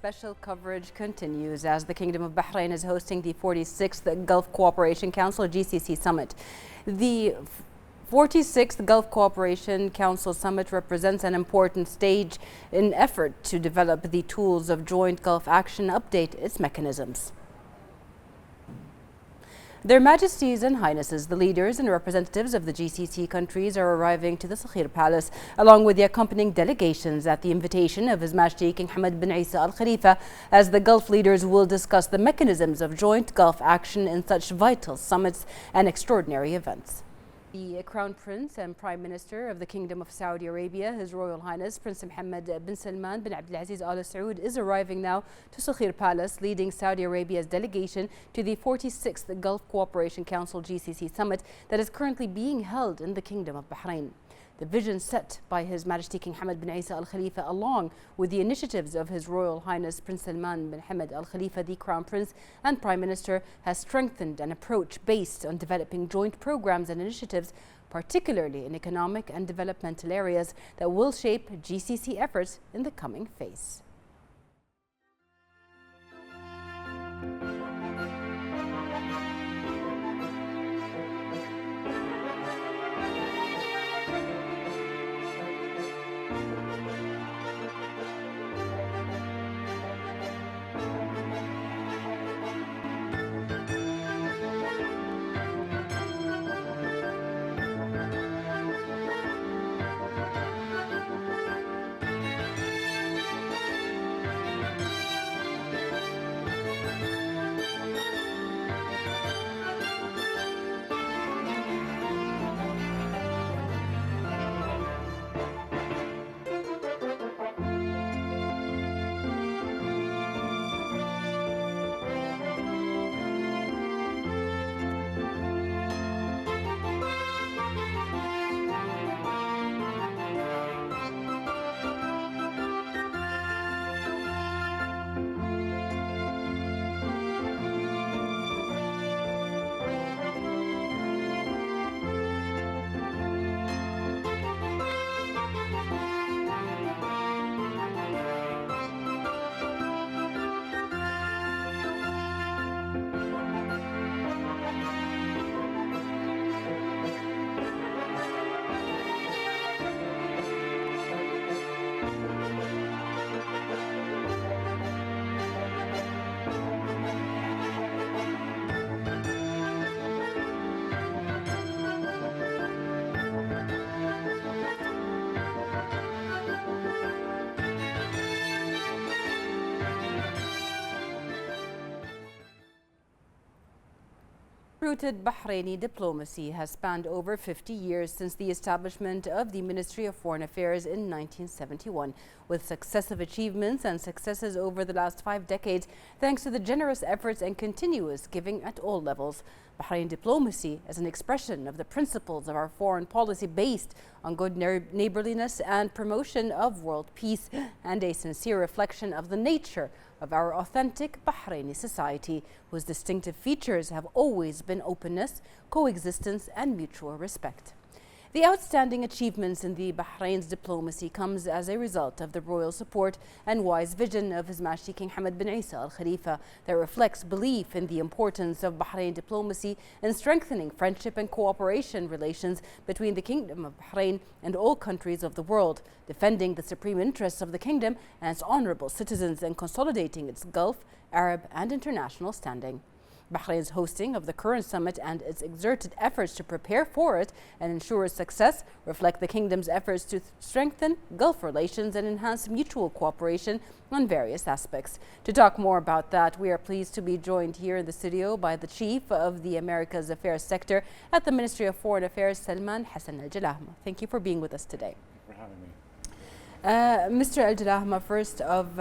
special coverage continues as the Kingdom of Bahrain is hosting the 46th Gulf Cooperation Council GCC Summit. The 46th Gulf Cooperation Council Summit represents an important stage in effort to develop the tools of joint Gulf action, update its mechanisms. Their Majesties and Highnesses, the leaders and representatives of the GCC countries, are arriving to the Sakhir Palace, along with the accompanying delegations at the invitation of His Majesty King Hamad bin Isa Al Khalifa, as the Gulf leaders will discuss the mechanisms of joint Gulf action in such vital summits and extraordinary events. The Crown Prince and Prime Minister of the Kingdom of Saudi Arabia, His Royal Highness Prince Mohammed bin Salman bin Abdulaziz Al Saud, is arriving now to Sakhir Palace, leading Saudi Arabia's delegation to the 46th Gulf Cooperation Council GCC Summit that is currently being held in the Kingdom of Bahrain. The vision set by His Majesty King Hamad bin Isa Al Khalifa, along with the initiatives of His Royal Highness Prince Salman bin Hamad Al Khalifa, the Crown Prince and Prime Minister, has strengthened an approach based on developing joint programs and initiatives, particularly in economic and developmental areas, that will shape GCC efforts in the coming phase. Rooted Bahraini diplomacy has spanned over 50 years since the establishment of the Ministry of Foreign Affairs in 1971, with successive achievements and successes over the last 5 decades, thanks to the generous efforts and continuous giving at all levels. Bahrain diplomacy is an expression of the principles of our foreign policy based on good neighborliness and promotion of world peace, and a sincere reflection of the nature of our authentic Bahraini society, whose distinctive features have always been openness, coexistence, and mutual respect. The outstanding achievements in the Bahrain's diplomacy comes as a result of the royal support and wise vision of His Majesty King Hamad bin Isa Al Khalifa that reflects belief in the importance of Bahrain diplomacy in strengthening friendship and cooperation relations between the Kingdom of Bahrain and all countries of the world, defending the supreme interests of the kingdom and its honorable citizens, and consolidating its Gulf, Arab, and international standing. Bahrain's hosting of the current summit and its exerted efforts to prepare for it and ensure its success reflect the kingdom's efforts to strengthen Gulf relations and enhance mutual cooperation on various aspects. To talk more about that, we are pleased to be joined here in the studio by the Chief of the Americas Affairs Sector at the Ministry of Foreign Affairs, Salman Hassan Al Jalahma. Thank you for being with us today. Thank you for having me. Mr. Al Jalahma, first of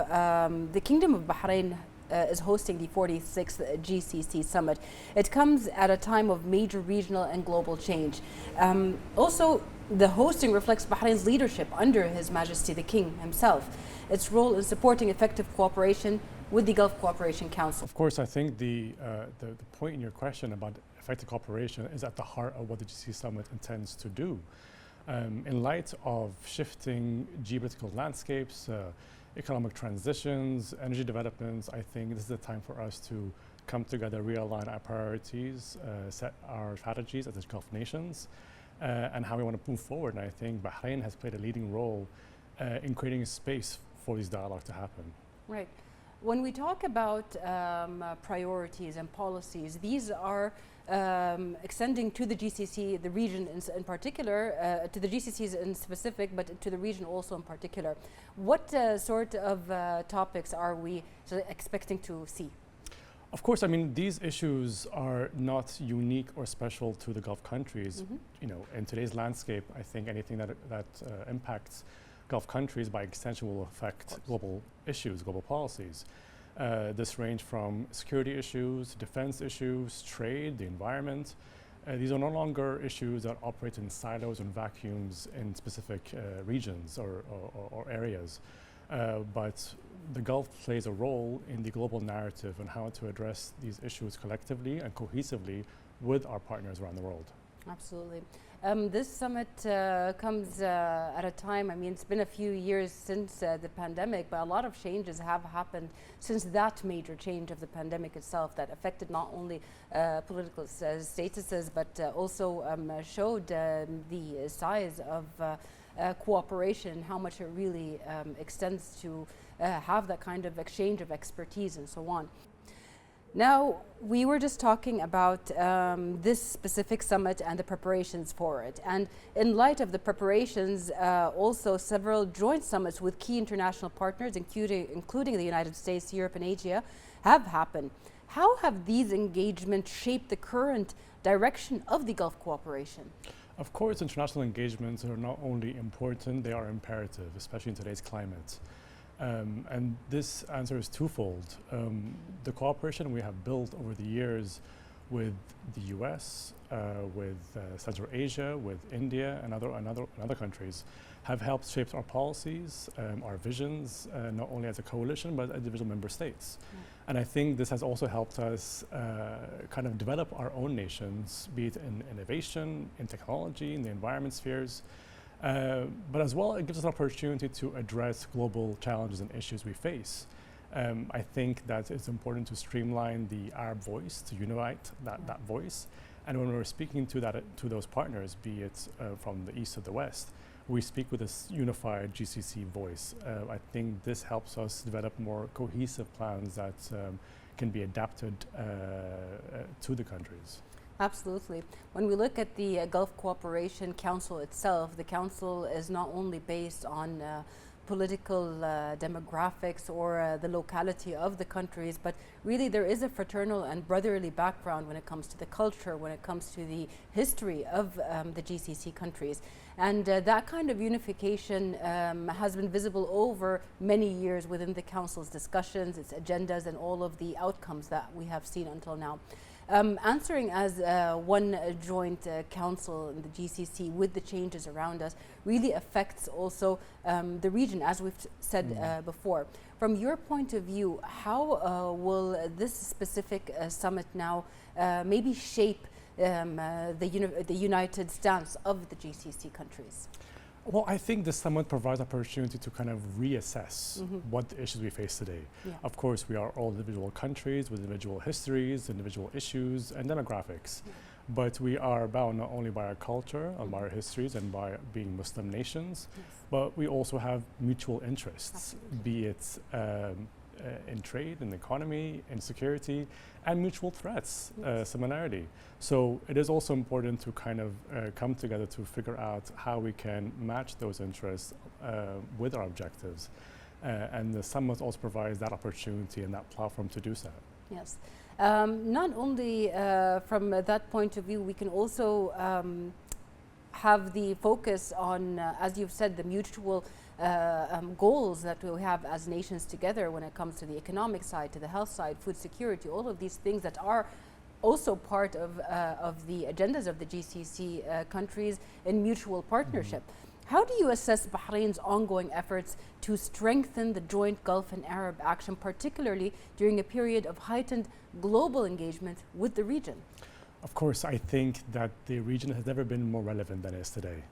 the Kingdom of Bahrain is hosting the 46th GCC Summit. It comes at a time of major regional and global change. Also, the hosting reflects Bahrain's leadership under His Majesty the King himself, its role in supporting effective cooperation with the Gulf Cooperation Council. Of course, I think the point in your question about effective cooperation is at the heart of what the GCC Summit intends to do. In light of shifting geopolitical landscapes, economic transitions, energy developments. I think this is the time for us to come together, realign our priorities, set our strategies as Gulf nations, and how we want to move forward. And I think Bahrain has played a leading role in creating a space for these dialogue to happen. Right. When we talk about priorities and policies, these are extending to the GCC, the region in particular, to the GCCs in specific, but to the region also in particular. What sort of topics are we expecting to see? Of course, I mean, these issues are not unique or special to the Gulf countries. You know, in today's landscape, I think anything that impacts Gulf countries by extension will affect global issues, global policies. This range from security issues, defense issues, trade, the environment. These are no longer issues that operate in silos and vacuums in specific regions or areas. But the Gulf plays a role in the global narrative on how to address these issues collectively and cohesively with our partners around the world. Absolutely. This summit comes at a time, I mean, it's been a few years since the pandemic, but a lot of changes have happened since that major change of the pandemic itself that affected not only political statuses, but also showed the size of cooperation, how much it really extends to have that kind of exchange of expertise and so on. Now, we were just talking about this specific summit and the preparations for it. And in light of the preparations, also several joint summits with key international partners, including the United States, Europe, and Asia, have happened. How have these engagements shaped the current direction of the Gulf cooperation? Of course, international engagements are not only important, they are imperative, especially in today's climate. And this answer is twofold. The cooperation we have built over the years with the US, with Central Asia, with India and other countries have helped shape our policies, our visions, not only as a coalition, but as individual member states. And I think this has also helped us kind of develop our own nations, be it in innovation, in technology, in the environment spheres. But as well, it gives us an opportunity to address global challenges and issues we face. I think that it's important to streamline the Arab voice, to unite that voice. And when we're speaking to those partners, be it from the east or the west, we speak with this unified GCC voice. I think this helps us develop more cohesive plans that can be adapted to the countries. Absolutely. When we look at the Gulf Cooperation Council itself, the council is not only based on political demographics or the locality of the countries, but really there is a fraternal and brotherly background when it comes to the culture, when it comes to the history of the GCC countries. And that kind of unification has been visible over many years within the council's discussions, its agendas, and all of the outcomes that we have seen until now. Answering as one joint council in the GCC with the changes around us really affects also the region, as we've said before. From your point of view, how will this specific summit now maybe shape the united stance of the GCC countries? Well, I think the summit provides opportunity to kind of reassess what the issues we face today. Yeah. Of course, we are all individual countries with individual histories, individual issues, and demographics. Yeah. But we are bound not only by our culture and by our histories and by being Muslim nations, but we also have mutual interests, be it in trade, in the economy, in security, and mutual threats, similarity. So it is also important to kind of come together to figure out how we can match those interests with our objectives. And the summit also provides that opportunity and that platform to do so. Yes. Not only from that point of view, we can also have the focus on, as you've said, the mutual goals that we have as nations together when it comes to the economic side, to the health side, food security, all of these things that are also part of the agendas of the GCC countries in mutual partnership. How do you assess Bahrain's ongoing efforts to strengthen the joint Gulf and Arab action, particularly during a period of heightened global engagement with the region? Of course, I think that the region has never been more relevant than it is today.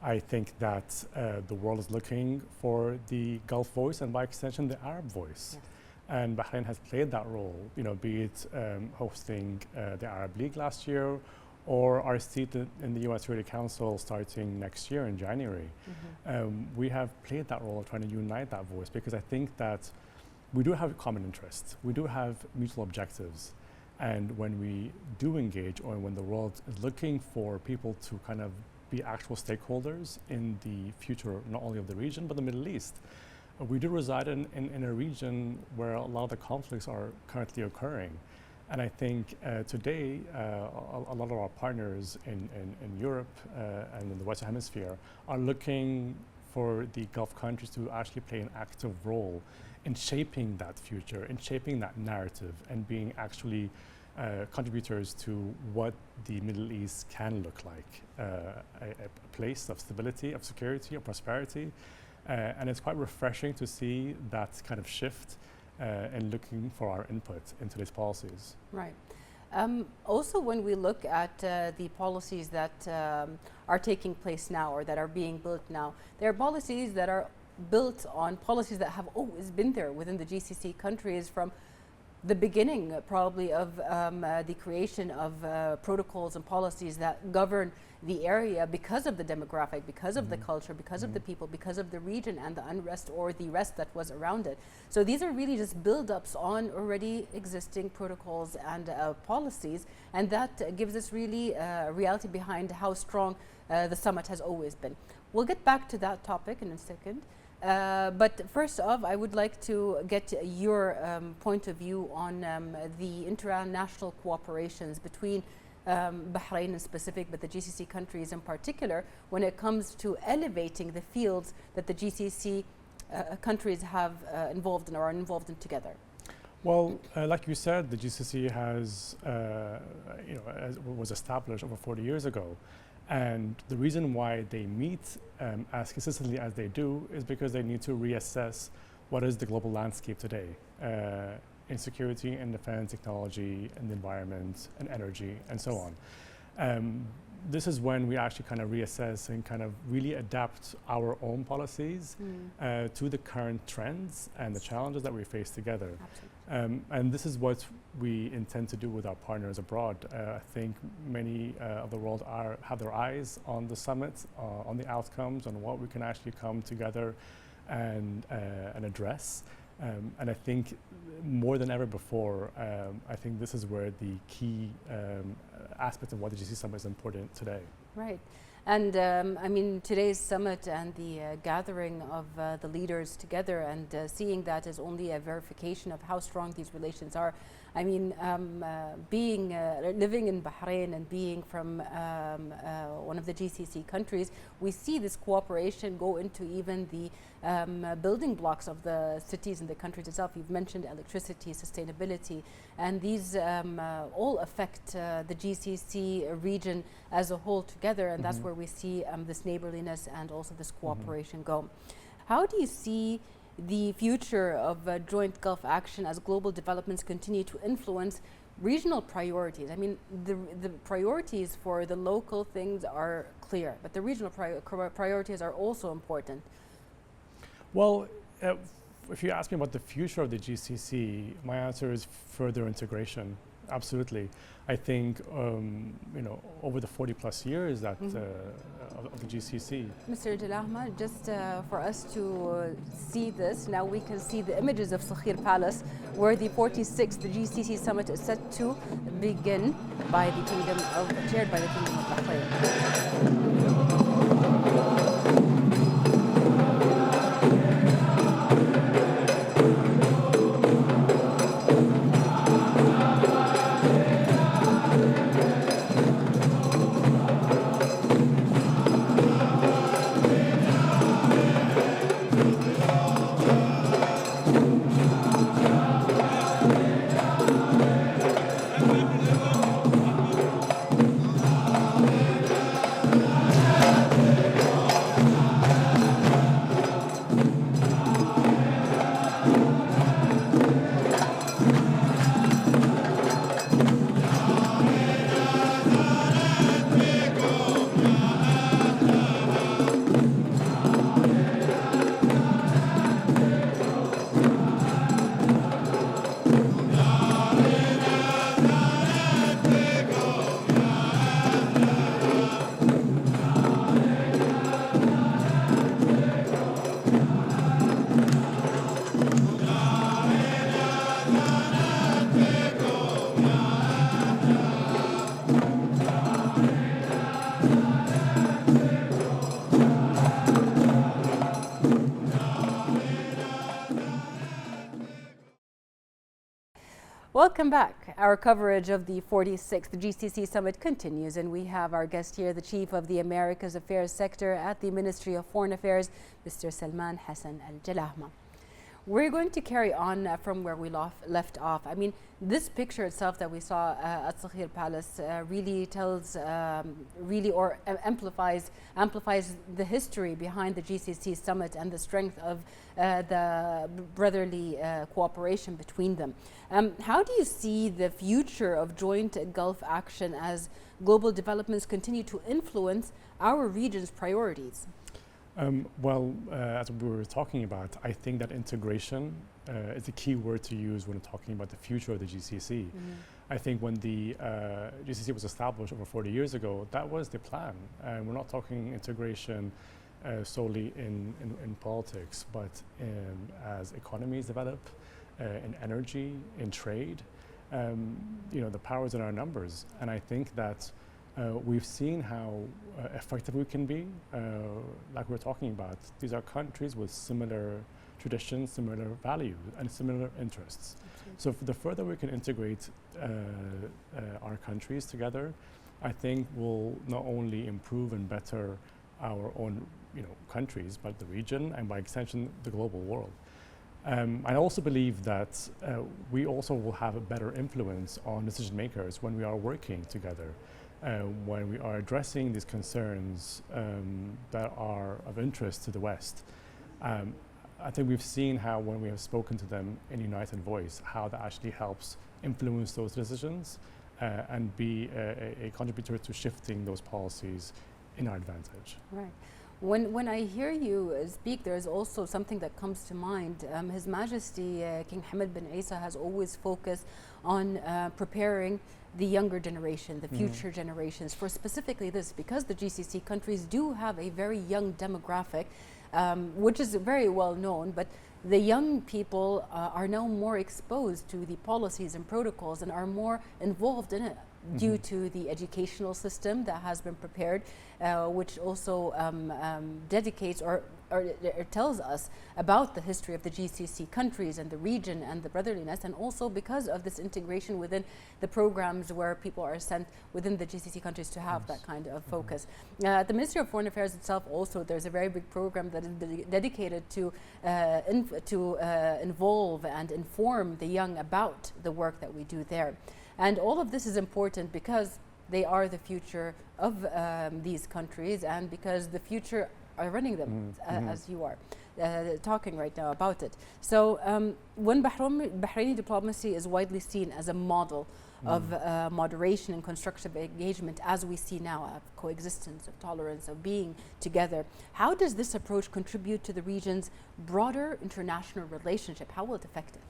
I think that the world is looking for the Gulf voice and by extension the Arab voice. Yes. And Bahrain has played that role, be it hosting the Arab League last year or our seat in the UN Security Council starting next year in January. We have played that role of trying to unite that voice because I think that we do have common interests. We do have mutual objectives. And when we do engage or when the world is looking for people to kind of be actual stakeholders in the future, not only of the region, but the Middle East, we do reside in a region where a lot of the conflicts are currently occurring. And I think today, a lot of our partners in Europe and in the Western Hemisphere are looking for the Gulf countries to actually play an active role in shaping that future, in shaping that narrative, and being actually contributors to what the Middle East can look like, a place of stability, of security, of prosperity. And it's quite refreshing to see that kind of shift and looking for our input into these policies. Right. Also, when we look at the policies that are taking place now or that are being built now, there are policies that are built on policies that have always been there within the GCC countries from the beginning, probably, of the creation of protocols and policies that govern the area because of the demographic, because of the culture, because of the people, because of the region and the unrest or the rest that was around it. So these are really just build-ups on already existing protocols and policies, and that gives us really a reality behind how strong the summit has always been. We'll get back to that topic in a second. But first off, I would like to get your point of view on the international cooperations between Bahrain in specific, but the GCC countries in particular, when it comes to elevating the fields that the GCC countries have involved in or are involved in together. Well, like you said, the GCC has, was established over 40 years ago. And the reason why they meet as consistently as they do is because they need to reassess what is the global landscape today in security and defense, technology and the environment and energy and so on. This is when we actually kind of reassess and kind of really adapt our own policies to the current trends and the challenges that we face together. And this is what we intend to do with our partners abroad. I think many of the world have their eyes on the summit, on the outcomes, on what we can actually come together and address. And I think more than ever before, I think this is where the key aspect of what the GCC Summit is important today. Right. And I mean, today's summit and the gathering of the leaders together and seeing that is only a verification of how strong these relations are. I mean, living in Bahrain and being from one of the GCC countries, we see this cooperation go into even the building blocks of the cities and the countries itself. You've mentioned electricity, sustainability, and these all affect the GCC region as a whole together, and that's where we see this neighborliness and also this cooperation go. How do you see the future of joint Gulf action as global developments continue to influence regional priorities? I mean, the priorities for the local things are clear, but the regional priorities are also important. Well, if you ask me about the future of the GCC, my answer is further integration. Absolutely. I think, over the 40 plus years that of the GCC. Mr. Jalahma, just for us to see this, now we can see the images of Sakhir Palace, where the 46th GCC summit is set to begin by the chaired by the Kingdom of Bahrain. Welcome back. Our coverage of the 46th GCC Summit continues, and we have our guest here, the Chief of the Americas Affairs Sector at the Ministry of Foreign Affairs, Mr. Salman Hassan Al-Jalahma. We're going to carry on from where we left off. I mean, this picture itself that we saw at Sakhir Palace really tells, amplifies the history behind the GCC summit and the strength of the brotherly cooperation between them. How do you see the future of joint Gulf action as global developments continue to influence our region's priorities? As we were talking about, I think that integration is a key word to use when talking about the future of the GCC. I think when the GCC was established over 40 years ago, that was the plan. We're not talking integration solely in politics, but as economies develop, in energy, in trade, the power's in our numbers. And I think that we've seen how effective we can be, like we're talking about. These are countries with similar traditions, similar values, and similar interests. Absolutely. So the further we can integrate our countries together, I think will not only improve and better our own countries, but the region, and by extension, the global world. I also believe that we also will have a better influence on decision makers when we are working together. When we are addressing these concerns that are of interest to the West. I think we've seen how when we have spoken to them in united voice, how that actually helps influence those decisions and be a contributor to shifting those policies in our advantage. Right. When I hear you speak, there is also something that comes to mind. His Majesty King Hamad bin Isa has always focused on preparing the younger generation, the future generations, for specifically this, because the GCC countries do have a very young demographic, which is very well known, but the young people are now more exposed to the policies and protocols and are more involved in it due to the educational system that has been prepared, which also dedicates or tells us about the history of the GCC countries and the region and the brotherliness, and also because of this integration within the programs where people are sent within the GCC countries to have that kind of focus. At the Ministry of Foreign Affairs itself also, there's a very big program that is dedicated to involve and inform the young about the work that we do there. And all of this is important because they are the future of these countries, and because the future are running them, as you are talking right now about it. So when Bahraini diplomacy is widely seen as a model of moderation and constructive engagement, as we see now, of coexistence, of tolerance, of being together, how does this approach contribute to the region's broader international relationship? How will it affect it?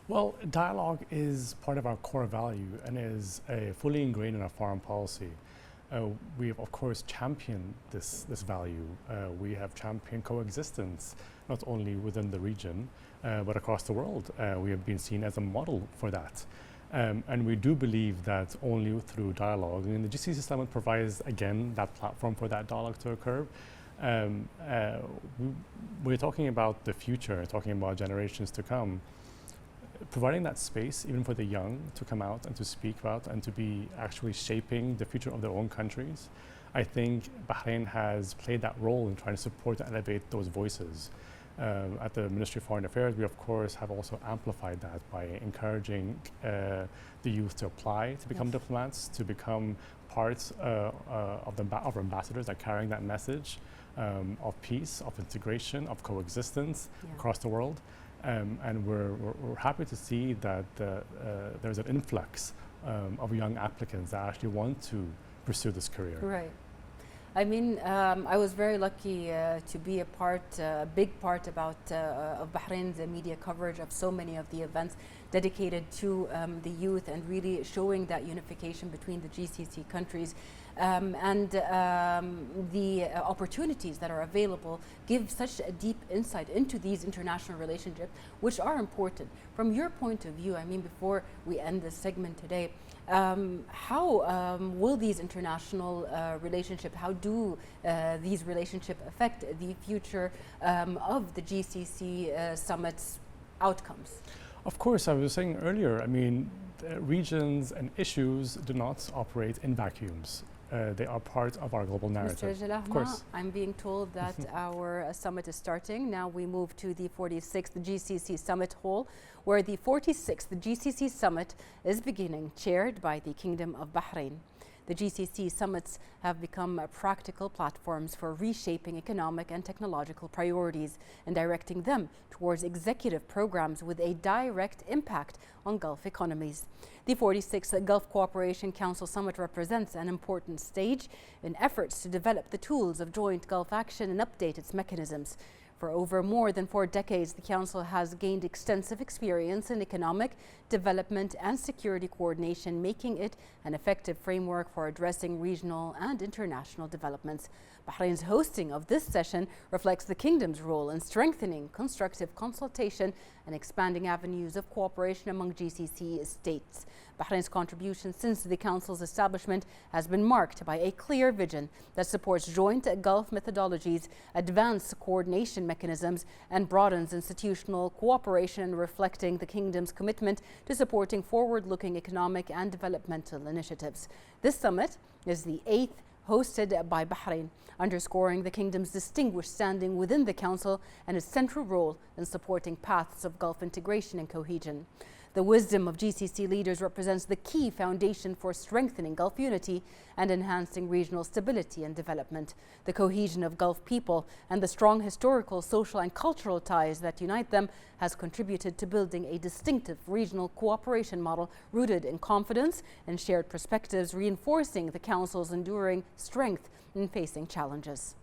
Well, dialogue is part of our core value and is fully ingrained in our foreign policy. We have, of course, championed this value. We have championed coexistence, not only within the region, but across the world. We have been seen as a model for that. And we do believe that only through dialogue, and the GCC Summit provides, again, that platform for that dialogue to occur. We're talking about the future, talking about generations to come. Providing that space, even for the young, to come out and to speak about and to be actually shaping the future of their own countries. I think Bahrain has played that role in trying to support and elevate those voices. At the Ministry of Foreign Affairs, we of course have also amplified that by encouraging the youth to apply to become diplomats, to become parts of our ambassadors that are carrying that message of peace, of integration, of coexistence across the world. And we're happy to see that there's an influx of young applicants that actually want to pursue this career. Right. I mean, I was very lucky to be a big part of Bahrain's media coverage of so many of the events dedicated to the youth and really showing that unification between the GCC countries. And the opportunities that are available give such a deep insight into these international relationships, which are important. From your point of view, I mean, before we end this segment today, how will these international relationships, how do these relationships affect the future of the GCC summit's outcomes? Of course, I was saying earlier, I mean, regions and issues do not operate in vacuums. They are part of our global narrative. Mr. Of course. I'm being told that our summit is starting. Now we move to the 46th GCC Summit Hall, where the 46th GCC Summit is beginning, chaired by the Kingdom of Bahrain. The GCC summits have become practical platforms for reshaping economic and technological priorities and directing them towards executive programs with a direct impact on Gulf economies. The 46th Gulf Cooperation Council Summit represents an important stage in efforts to develop the tools of joint Gulf action and update its mechanisms. For over more than 4 decades, the Council has gained extensive experience in economic development and security coordination, making it an effective framework for addressing regional and international developments. Bahrain's hosting of this session reflects the Kingdom's role in strengthening constructive consultation and expanding avenues of cooperation among GCC states. Bahrain's contribution since the Council's establishment has been marked by a clear vision that supports joint Gulf methodologies, advanced coordination mechanisms, and broadens institutional cooperation, reflecting the Kingdom's commitment to supporting forward-looking economic and developmental initiatives. This summit is the 8th hosted by Bahrain, underscoring the Kingdom's distinguished standing within the Council and its central role in supporting paths of Gulf integration and cohesion. The wisdom of GCC leaders represents the key foundation for strengthening Gulf unity and enhancing regional stability and development. The cohesion of Gulf people and the strong historical, social and cultural ties that unite them has contributed to building a distinctive regional cooperation model rooted in confidence and shared perspectives, reinforcing the Council's enduring strength in facing challenges.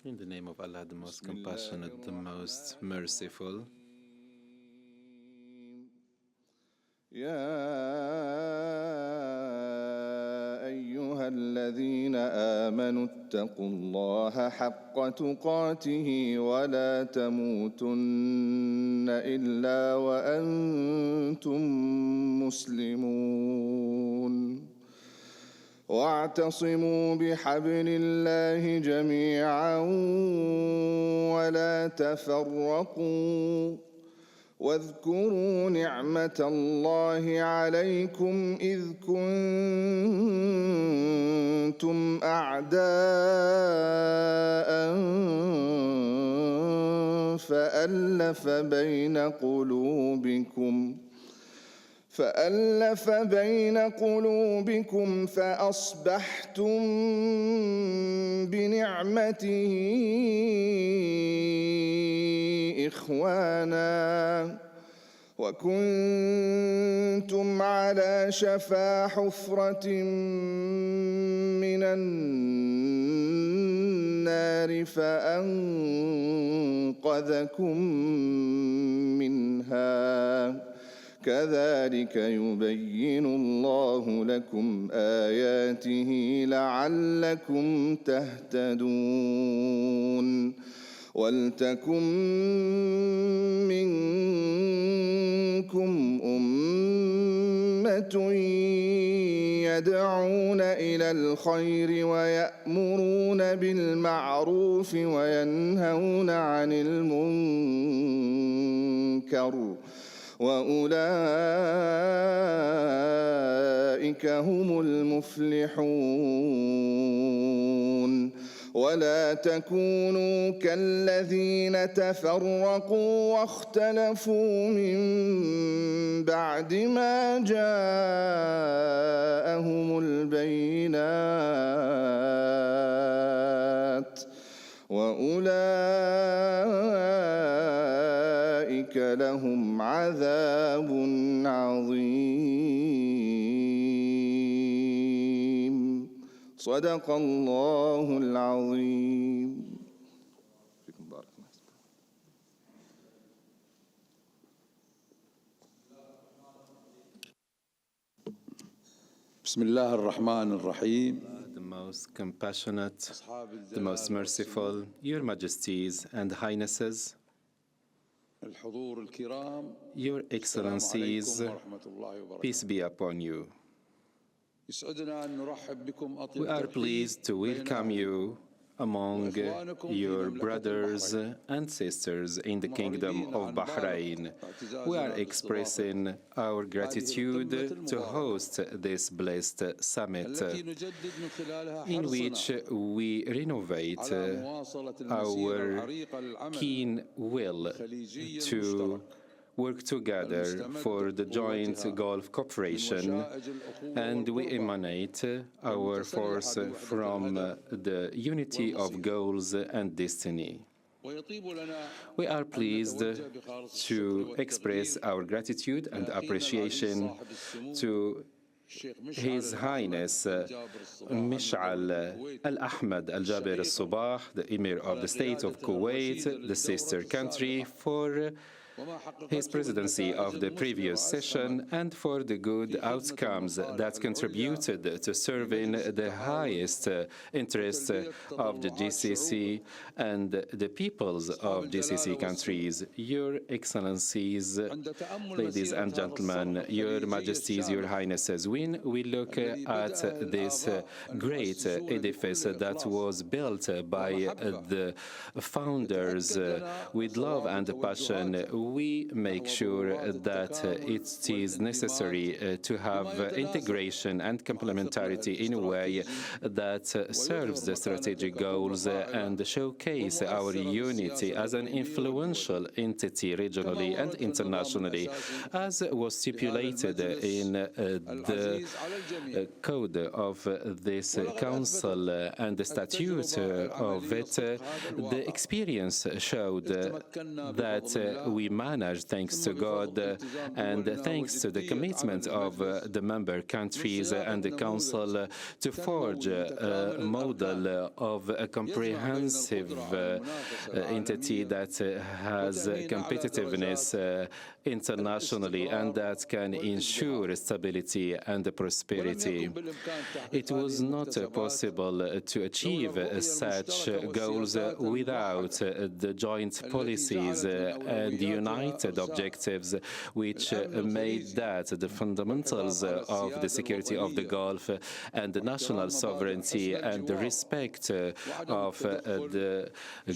In the name of Allah, the most compassionate, the most merciful. يا أيها الذين آمنوا اتقوا الله حق تقاته ولا تموتن إلا وأنتم مسلمون واعتصموا بحبل الله جميعا ولا تفرقوا واذكروا نعمة الله عليكم إذ كنتم أعداء فألف بين قلوبكم فأصبحتم بنعمته إخوانا وكنتم على شفا حفرة من النار فأنقذكم منها كذلك يبين الله لكم آياته لعلكم تهتدون ولتكن منكم أمة يدعون إلى الخير ويأمرون بالمعروف وينهون عن المنكر وأولئك هم المفلحون ولا تكونوا كالذين تفرقوا واختلفوا من بعد ما جاءهم البينات وأولئك لهم عذاب عظيم صدق الله العظيم. بسم الله الرحمن الرحيم. The most compassionate, the most merciful, Your Majesties and Highnesses, الحضور الكرام. Your Excellencies, peace be upon you. يسعدنا أن نرحب بكم أطيب We are pleased to welcome you among your brothers and sisters in the Kingdom of Bahrain. We are expressing our gratitude to host this blessed summit, in which we renovate our keen will to work together for the joint Gulf cooperation, and we emanate our force from the unity of goals and destiny. We are pleased to express our gratitude and appreciation to His Highness Mish'al Al-Ahmad Al-Jaber Al-Sabah, the Emir of the State of Kuwait, the sister country, for his presidency of the previous session and for the good outcomes that contributed to serving the highest interests of the GCC and the peoples of GCC countries. Your Excellencies, ladies and gentlemen, Your Majesties, Your Highnesses, when we look at this great edifice that was built by the founders with love and passion, we make sure that it is necessary to have integration and complementarity in a way that serves the strategic goals and showcase our unity as an influential entity regionally and internationally, as was stipulated in the code of this council and the statute of it. The experience showed that we managed, thanks to God and thanks to the commitment of the member countries and the Council, to forge a model of a comprehensive entity that has competitiveness internationally and that can ensure stability and prosperity. It was not possible to achieve such goals without the joint policies and united objectives, which made that the fundamentals of the security of the Gulf and the national sovereignty and the respect of the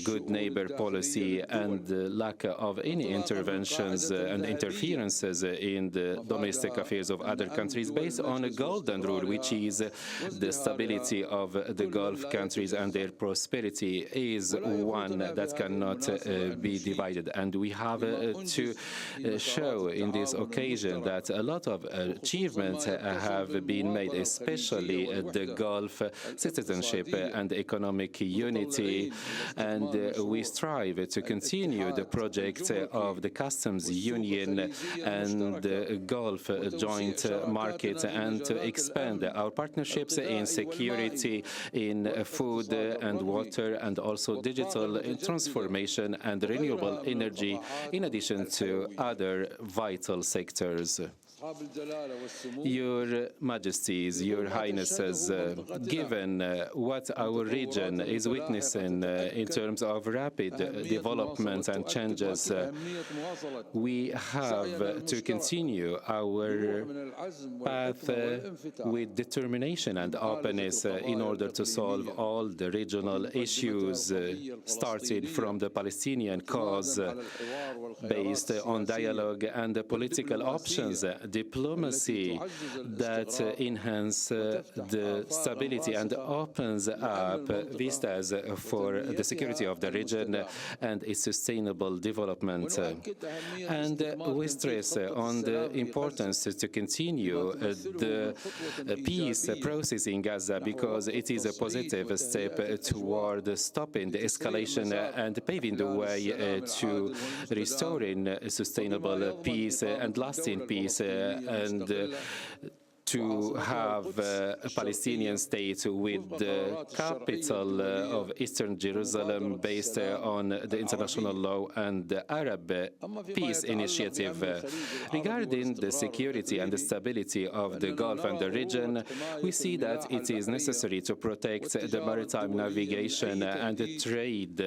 good neighbor policy and the lack of any interventions and interferences in the domestic affairs of other countries based on a golden rule, which is the stability of the Gulf countries and their prosperity is one that cannot be divided. And we have to show in this occasion that a lot of achievements have been made, especially the Gulf citizenship and economic unity, and we strive to continue the project of the customs union and the Gulf joint market and to expand our partnerships in security, in food and water, and also digital transformation and renewable energy, in in addition to other vital sectors. Your Majesties, Your Highnesses, given what our region is witnessing in terms of rapid development and changes, we have to continue our path with determination and openness in order to solve all the regional issues, starting from the Palestinian cause, based on dialogue and political options, diplomacy that enhance the stability and opens up vistas for the security of the region and its sustainable development. And we stress on the importance to continue the peace process in Gaza, because it is a positive step toward stopping the escalation and paving the way to restoring sustainable peace and lasting peace, and to have a Palestinian state with the capital of Eastern Jerusalem based on the international law and the Arab Peace Initiative. Regarding the security and the stability of the Gulf and the region, we see that it is necessary to protect the maritime navigation and the trade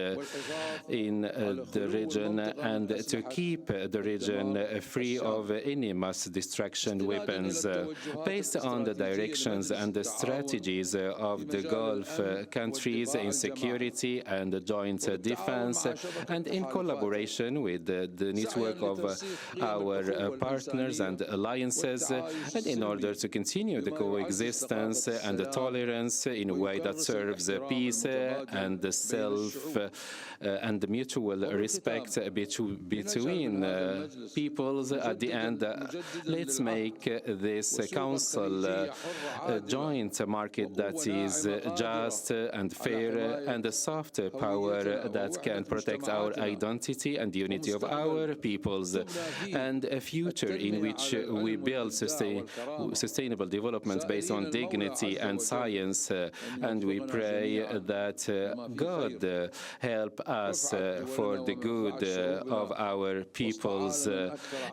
in the region, and to keep the region free of any mass destruction weapons. Based on the directions and the strategies of the Gulf countries in security and joint defense, and in collaboration with the network of our partners and alliances, and in order to continue the coexistence and the tolerance in a way that serves peace and the and the mutual respect between peoples. At the end, let's make this council a joint market that is just and fair, and a soft power that can protect our identity and the unity of our peoples, and a future in which we build sustainable development based on dignity and science. And we pray that God help us for the good of our peoples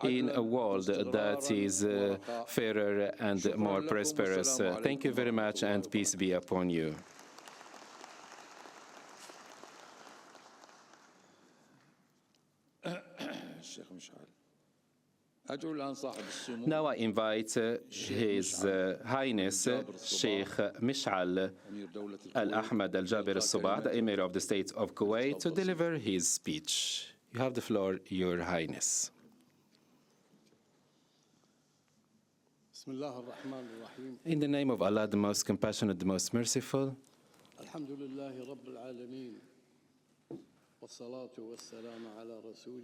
in a world that is fairer and more prosperous. Thank you very much, and peace be upon you. Now I invite His Highness Sheikh Mish'al Al-Ahmad Al-Jaber Al-Subah, the Emir of the State of Kuwait, to deliver his speech. You have the floor, Your Highness. In the name of Allah, the most compassionate, the most merciful,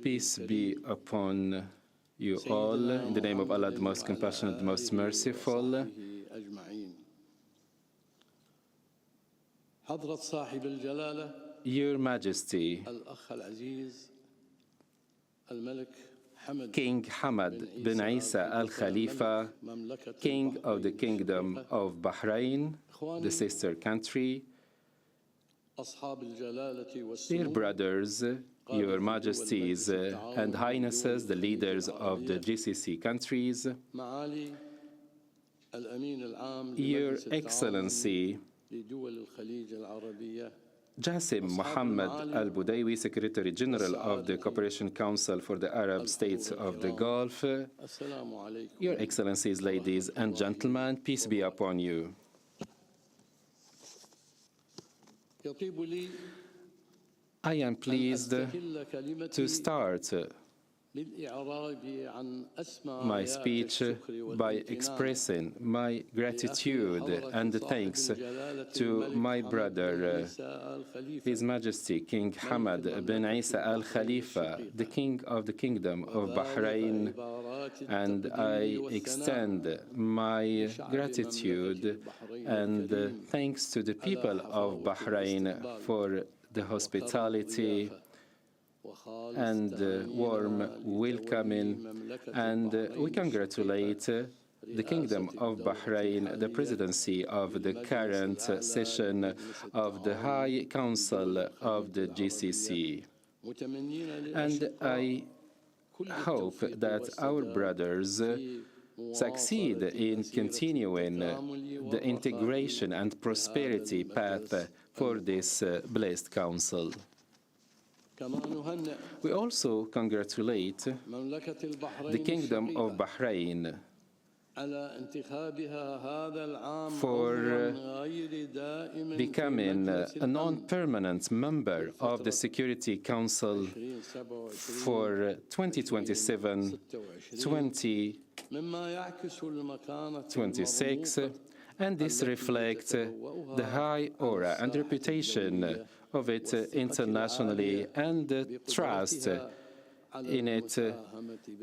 peace be upon you all. In the name of Allah, the most compassionate, the most merciful, Your Majesty, King Hamad bin Isa Al Khalifa, King of the Kingdom of Bahrain, the sister country, dear brothers, Your Majesties and Highnesses, the leaders of the GCC countries, Your Excellency, Jassim Mohammed Al-Budaywi, Secretary General of the Cooperation Council for the Arab States of the Gulf, Your Excellencies, ladies and gentlemen, peace be upon you. I am pleased to start my speech by expressing my gratitude and thanks to my brother, His Majesty King Hamad bin Isa Al Khalifa, the King of the Kingdom of Bahrain, and I extend my gratitude and thanks to the people of Bahrain for the hospitality and warm welcoming, and we congratulate the Kingdom of Bahrain, the presidency of the current session of the High Council of the GCC. And I hope that our brothers succeed in continuing the integration and prosperity path for this blessed council. We also congratulate the Kingdom of Bahrain for becoming a non-permanent member of the Security Council for 2027-2026, and this reflects the high aura and reputation of it internationally and the trust in it,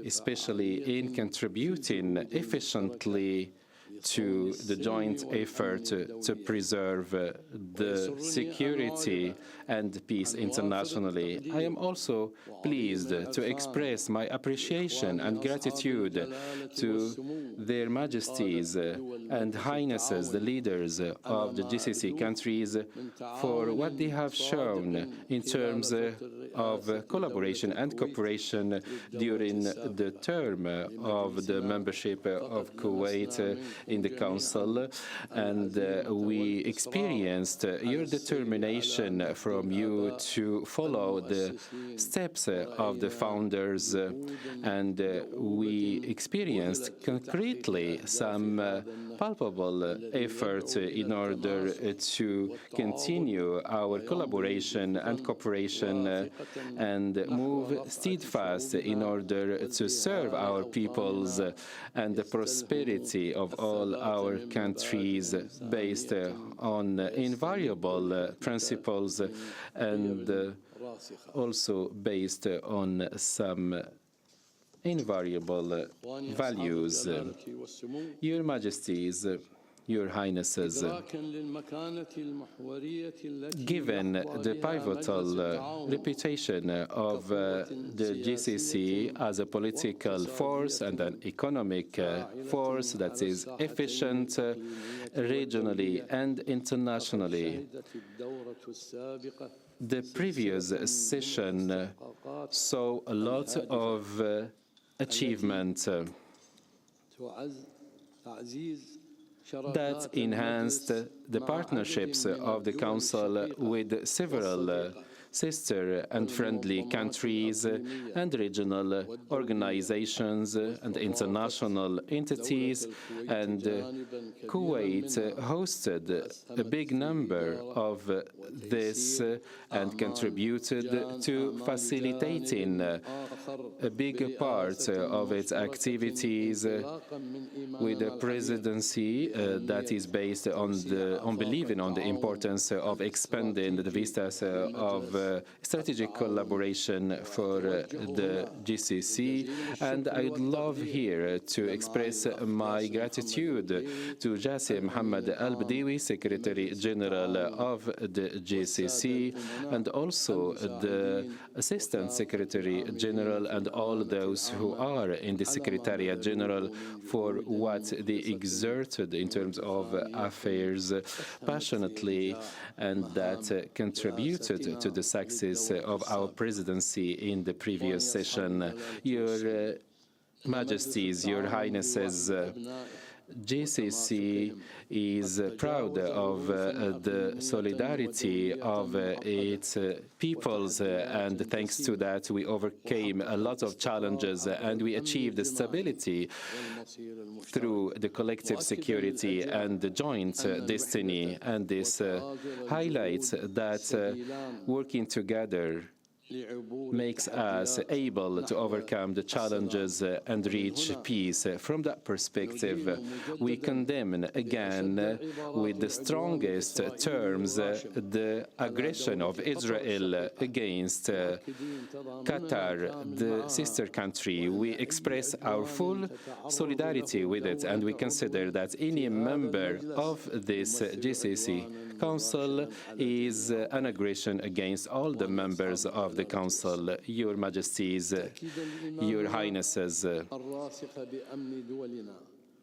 especially in contributing efficiently to the joint effort to preserve the security and peace internationally. I am also pleased to express my appreciation and gratitude to their majesties and highnesses, the leaders of the GCC countries, for what they have shown in terms of collaboration and cooperation during the term of the membership of Kuwait in the Council, and we experienced your determination from you to follow the steps of the founders, and we experienced concretely some palpable effort in order to continue our collaboration and cooperation and move steadfast in order to serve our peoples and the prosperity of all our countries based on invariable principles and also based on some invariable values. Your Majesties, Your Highnesses, given the pivotal reputation of the GCC as a political force and an economic force that is efficient regionally and internationally, the previous session saw a lot of achievement that enhanced the partnerships of the Council with several sister and friendly countries and regional organizations and international entities, and Kuwait hosted a big number of this and contributed to facilitating a big part of its activities with a presidency that is based on believing on the importance of expanding the vistas of strategic collaboration for the GCC. And I'd love here to express my gratitude to Jassim Mohammed Al-Badiwi, Secretary General of the GCC, and also the Assistant Secretary General and all those who are in the Secretariat General for what they exerted in terms of affairs passionately, and that contributed to the success of our presidency in the previous session. Your Majesties, Your Highnesses, GCC is proud of the solidarity of its peoples, and thanks to that we overcame a lot of challenges and we achieved stability through the collective security and the joint destiny. And this highlights that working together makes us able to overcome the challenges and reach peace. From that perspective, we condemn again with the strongest terms the aggression of Israel against Qatar, the sister country. We express our full solidarity with it, and we consider that any member of this GCC Council is an aggression against all the members of the Council. Your Majesties, Your Highnesses,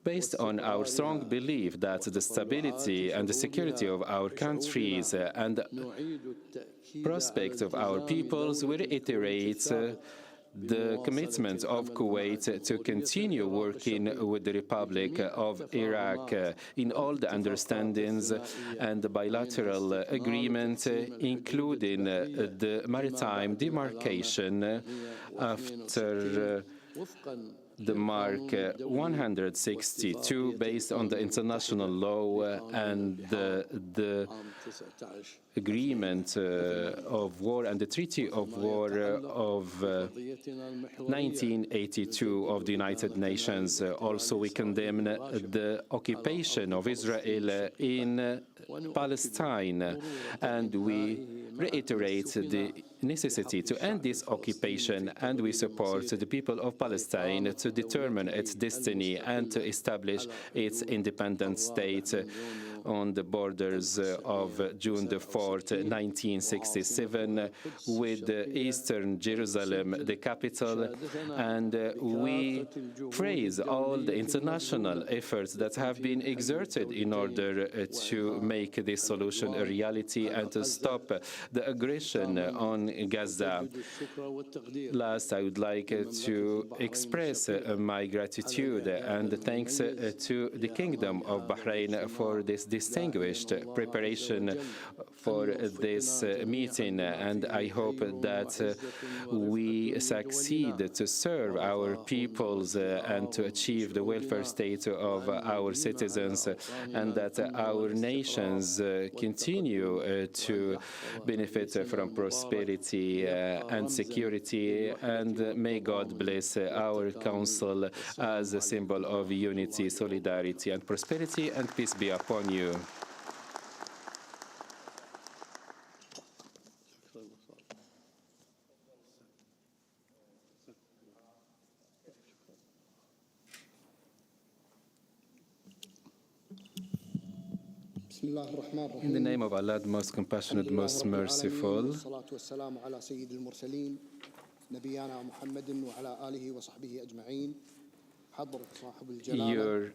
based on our strong belief that the stability and the security of our countries and prospects of our peoples, we reiterate the commitment of Kuwait to continue working with the Republic of Iraq in all the understandings and the bilateral agreement, including the maritime demarcation after the Mark 162 based on the international law and the agreement of war and the Treaty of War of 1982 of the United Nations. Also, we condemn the occupation of Israel in Palestine, and we reiterate the necessity to end this occupation, and we support the people of Palestine to determine its destiny and to establish its independent state on the borders of June the 4th, 1967, with Eastern Jerusalem, the capital, and we praise all the international efforts that have been exerted in order to make this solution a reality and to stop the aggression on Gaza. Last, I would like to express my gratitude and thanks to the Kingdom of Bahrain for this distinguished preparation for this meeting, and I hope that we succeed to serve our peoples and to achieve the welfare state of our citizens, and that our nations continue to benefit from prosperity and security, and may God bless our council as a symbol of unity, solidarity, and prosperity, and peace be upon you. In the name of Allah, the most compassionate, most merciful, Your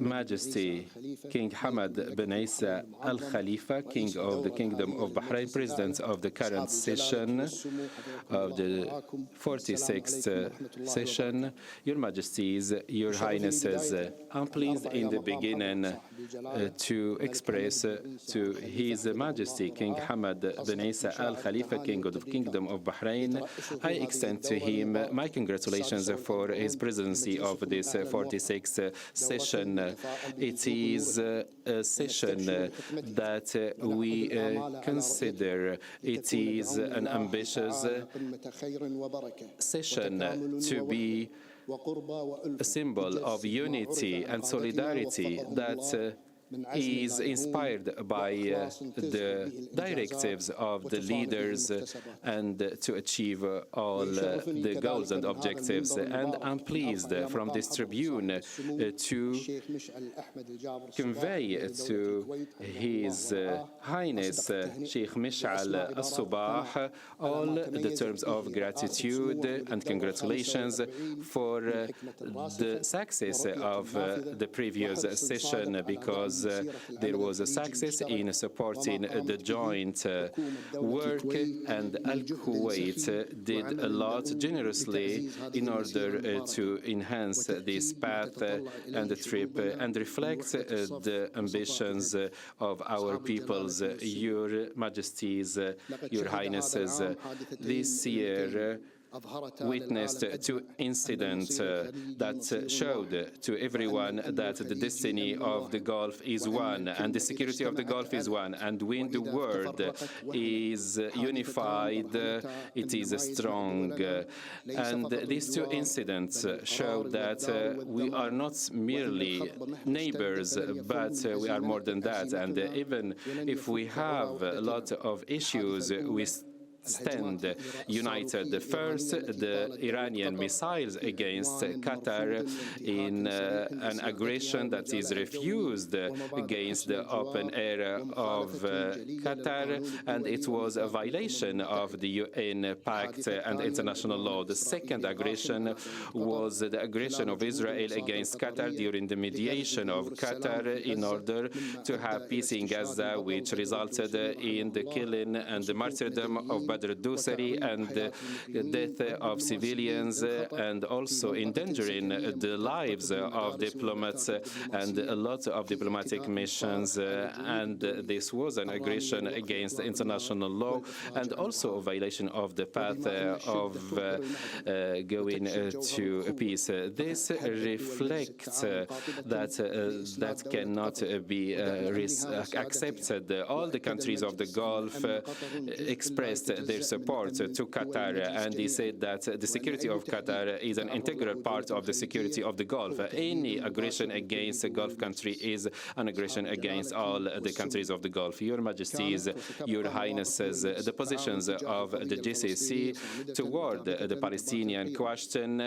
Majesty, King Hamad bin Isa Al Khalifa, King of the Kingdom of Bahrain, President of the current session of the 46th session, Your Majesties, Your Highnesses, I'm pleased in the beginning to express to His Majesty King Hamad bin Isa Al Khalifa, King of the Kingdom of Bahrain, I extend to him my congratulations for his presidency of this 46th session. It is a session that we consider it is an ambitious session to be a symbol of unity and solidarity that is inspired by the directives of the leaders and to achieve all the goals and objectives. And I'm pleased from this tribune to convey to His Highness Sheikh Mish'al Al-Subah all the terms of gratitude and congratulations for the success of the previous session, because there was a success in supporting the joint work, and Al-Kuwait did a lot generously in order to enhance this path and the trip and reflect the ambitions of our peoples. Your Majesties, Your Highnesses, this year witnessed two incidents that showed to everyone that the destiny of the Gulf is one and the security of the Gulf is one, and when the world is unified, it is strong. And these two incidents show that we are not merely neighbors, but we are more than that. And even if we have a lot of issues, we stand united. First, the Iranian missiles against Qatar in an aggression that is refused against the open air of Qatar, and it was a violation of the UN Pact and international law. The second aggression was the aggression of Israel against Qatar during the mediation of Qatar in order to have peace in Gaza, which resulted in the killing and the martyrdom of Badr Dusari and the death of civilians and also endangering the lives of diplomats and a lot of diplomatic missions. And this was an aggression against international law and also a violation of the path of going to peace. This reflects that cannot be accepted. All the countries of the Gulf expressed their support to Qatar, and they said that the security of Qatar is an integral part of the security of the Gulf. Any aggression against a Gulf country is an aggression against all the countries of the Gulf. Your Majesties, Your Highnesses, the positions of the GCC toward the Palestinian question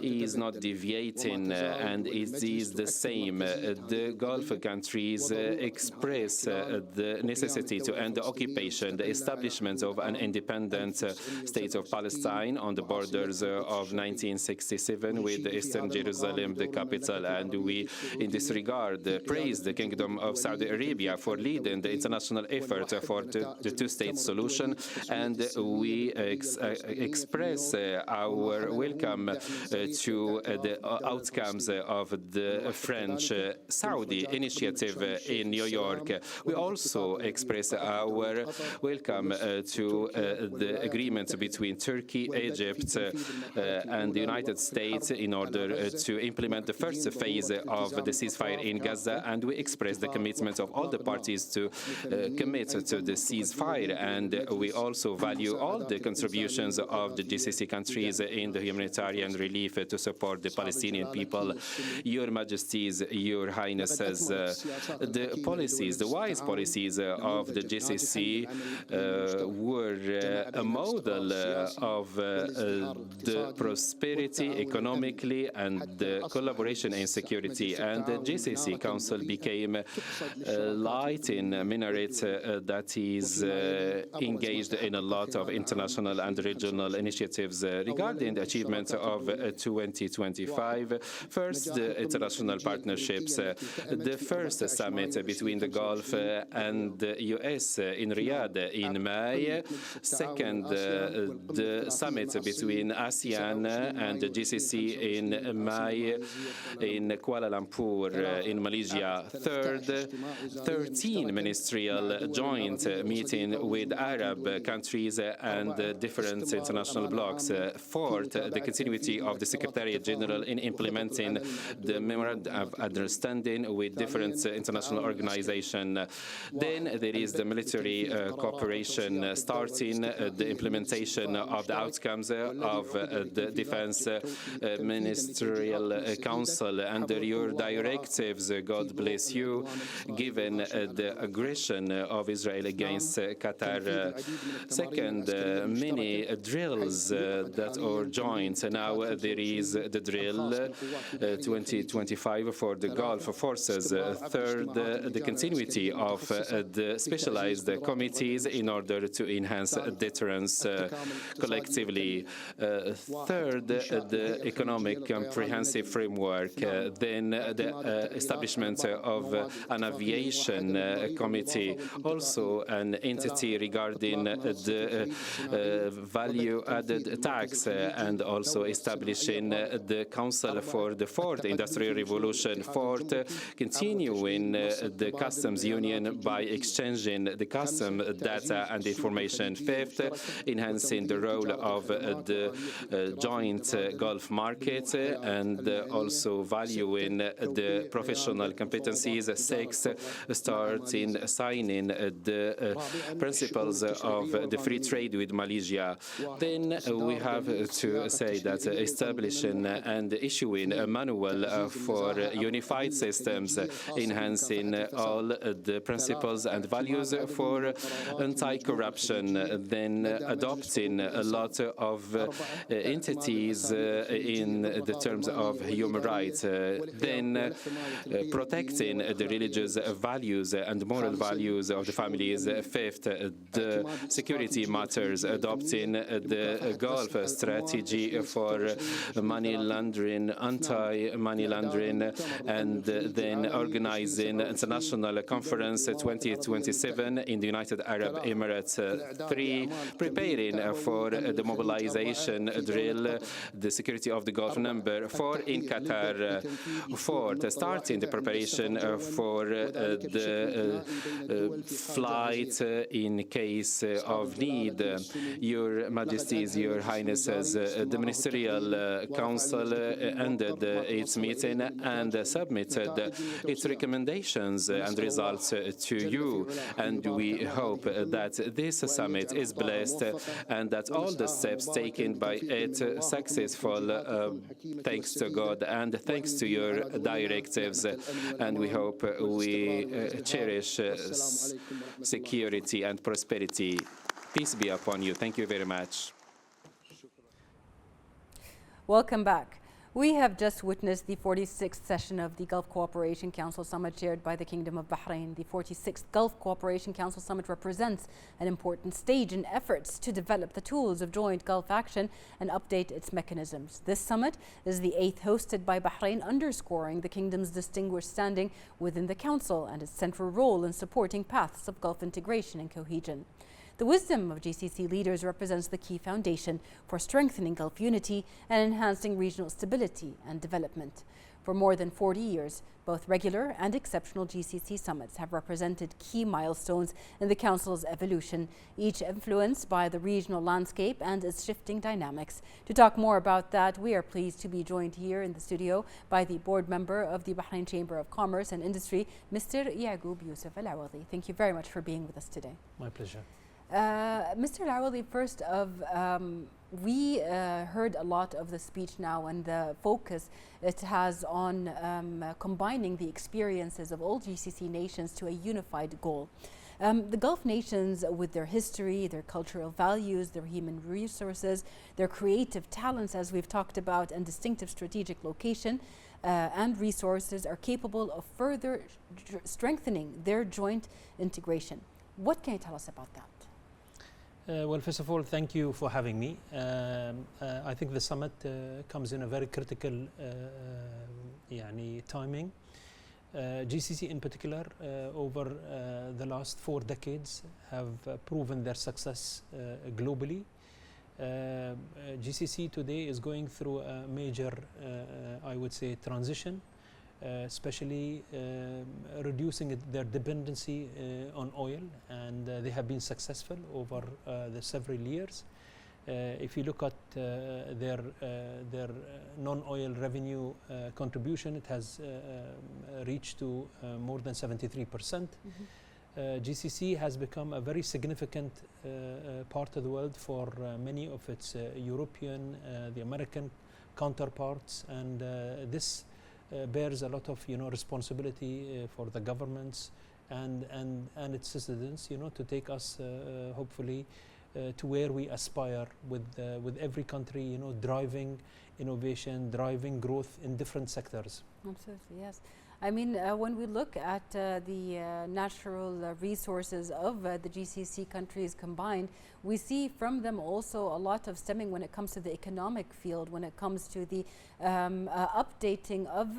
is not deviating, and it is the same. The Gulf countries express the necessity to end the occupation, the establishment of an independent state of Palestine on the borders of 1967 with Eastern Jerusalem, the capital. And we, in this regard, praise the Kingdom of Saudi Arabia for leading the international effort for the two-state solution, and we express our welcome to the outcomes of the French-Saudi initiative in New York. We also express our welcome to the agreement between Turkey, Egypt, and the United States in order to implement the first phase of the ceasefire in Gaza, and we express the commitment of all the parties to commit to the ceasefire, and we also value all the contributions of the GCC countries in the humanitarian relief to support the Palestinian people. Your Majesties, Your Highnesses, the policies, the wise policies of the GCC were a model of the prosperity economically and the collaboration in security, and the GCC Council became a light in a minaret that is engaged in a lot of international and regional initiatives regarding the achievement of 2025. First, the international partnerships. The first summit between the Gulf and the US in Riyadh in May. Second, the summit between ASEAN and the GCC in May in Kuala Lumpur in Malaysia. Third, 13 ministerial joint meeting with Arab countries and different international blocs. Fourth, the continuity of the Secretariat General in implementing the Memorandum of Understanding with different international organizations. Then there is the military cooperation, starting the implementation of the outcomes of the Defense Ministerial Council under your directives. God bless you, given the aggression of Israel against Qatar. Second, many drills that are joint. Now there is the drill 2025 for the Gulf forces. Third, the continuity of the specialized committees in order to enhance deterrence collectively. Third, the economic comprehensive framework. Then the establishment of an aviation committee, also an entity regarding the value-added tax, and also establishing the Council for the Fourth Industrial Revolution. Fourth, continuing the customs union by exchanging the custom data and information. Fifth, enhancing the role of the joint Gulf market and also valuing the professional competencies. Sixth, signing the principles of the free trade with Malaysia. Then we have to say that establishing and issuing a manual for unified systems, enhancing all the principles and values for anti-corruption, then adopting a lot of entities in the terms of human rights, then protecting the religious values and moral values of the families. Fifth, the security matters, adopting the Gulf strategy for money laundering, anti-money laundering, and then organizing international conference 2027 in the United Arab Emirates. preparing for the mobilization drill, the Security of the Gulf number 4 in Qatar. Fourth, starting the preparation for the flight in case of need. Your Majesties, Your Highnesses, the Ministerial Council ended its meeting and submitted its recommendations and results to you. And we hope that this summit is blessed and that all the steps taken by it successful, thanks to God and thanks to your directives. And we hope we cherish security and prosperity. Peace be upon you. Thank you very much. Welcome back. We have just witnessed the 46th session of the Gulf Cooperation Council Summit chaired by the Kingdom of Bahrain. The 46th Gulf Cooperation Council Summit represents an important stage in efforts to develop the tools of joint Gulf action and update its mechanisms. This summit is the 8th hosted by Bahrain, underscoring the Kingdom's distinguished standing within the Council and its central role in supporting paths of Gulf integration and cohesion. The wisdom of GCC leaders represents the key foundation for strengthening Gulf unity and enhancing regional stability and development. For more than 40 years, both regular and exceptional GCC summits have represented key milestones in the Council's evolution, each influenced by the regional landscape and its shifting dynamics. To talk more about that, we are pleased to be joined here in the studio by the board member of the Bahrain Chamber of Commerce and Industry, Mr. Yaqub Youssef Al-Awadi. Thank you very much for being with us today. My pleasure. Mr. Al-Awadi, first we heard a lot of the speech now and the focus it has on combining the experiences of all GCC nations to a unified goal. The Gulf nations, with their history, their cultural values, their human resources, their creative talents, as we've talked about, and distinctive strategic location and resources, are capable of further strengthening their joint integration. What can you tell us about that? Well, first of all, thank you for having me. I think the summit comes in a very critical timing. GCC in particular, over the last 4 decades, have proven their success globally. GCC today is going through a major, I would say, transition, especially reducing their dependency on oil, and they have been successful over the several years. If you look at their non-oil revenue contribution, it has reached to more than 73%. GCC has become a very significant part of the world for many of its European, the American counterparts, and this bears a lot of responsibility for the governments and its citizens, to take us hopefully to where we aspire with every country, driving innovation, driving growth in different sectors. Absolutely, yes. I mean, when we look at the natural resources of the GCC countries combined, we see from them also a lot of stemming when it comes to the economic field, when it comes to the updating of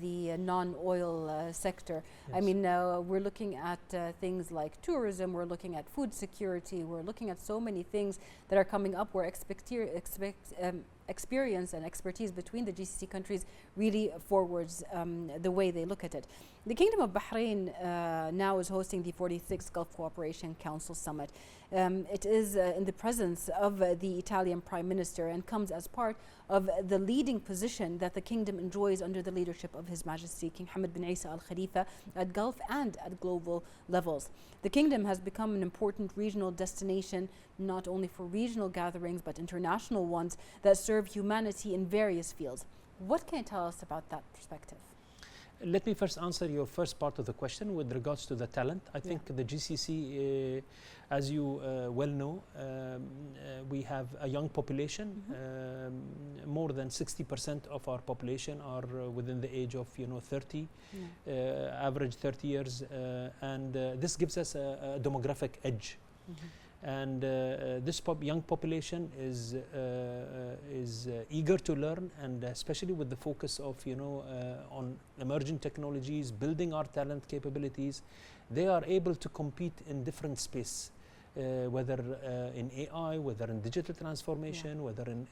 the non-oil sector. Yes. I mean, we're looking at things like tourism, we're looking at food security, we're looking at so many things that are coming up where experience and expertise between the GCC countries really forwards the way they look at it. The Kingdom of Bahrain now is hosting the 46th Gulf Cooperation Council Summit. It is in the presence of the Italian Prime Minister and comes as part of the leading position that the Kingdom enjoys under the leadership of His Majesty King Hamad bin Isa Al Khalifa at Gulf and at global levels. The Kingdom has become an important regional destination, not only for regional gatherings but international ones that serve humanity in various fields. What can you tell us about that perspective? Let me first answer your first part of the question with regards to the talent. I think the GCC, as you well know, we have a young population. More than 60% of our population are within the age of 30, average 30 years, and this gives us a demographic edge. And this young population is eager to learn, and especially with the focus of on emerging technologies, building our talent capabilities, they are able to compete in different space. whether in AI, whether in digital transformation, whether in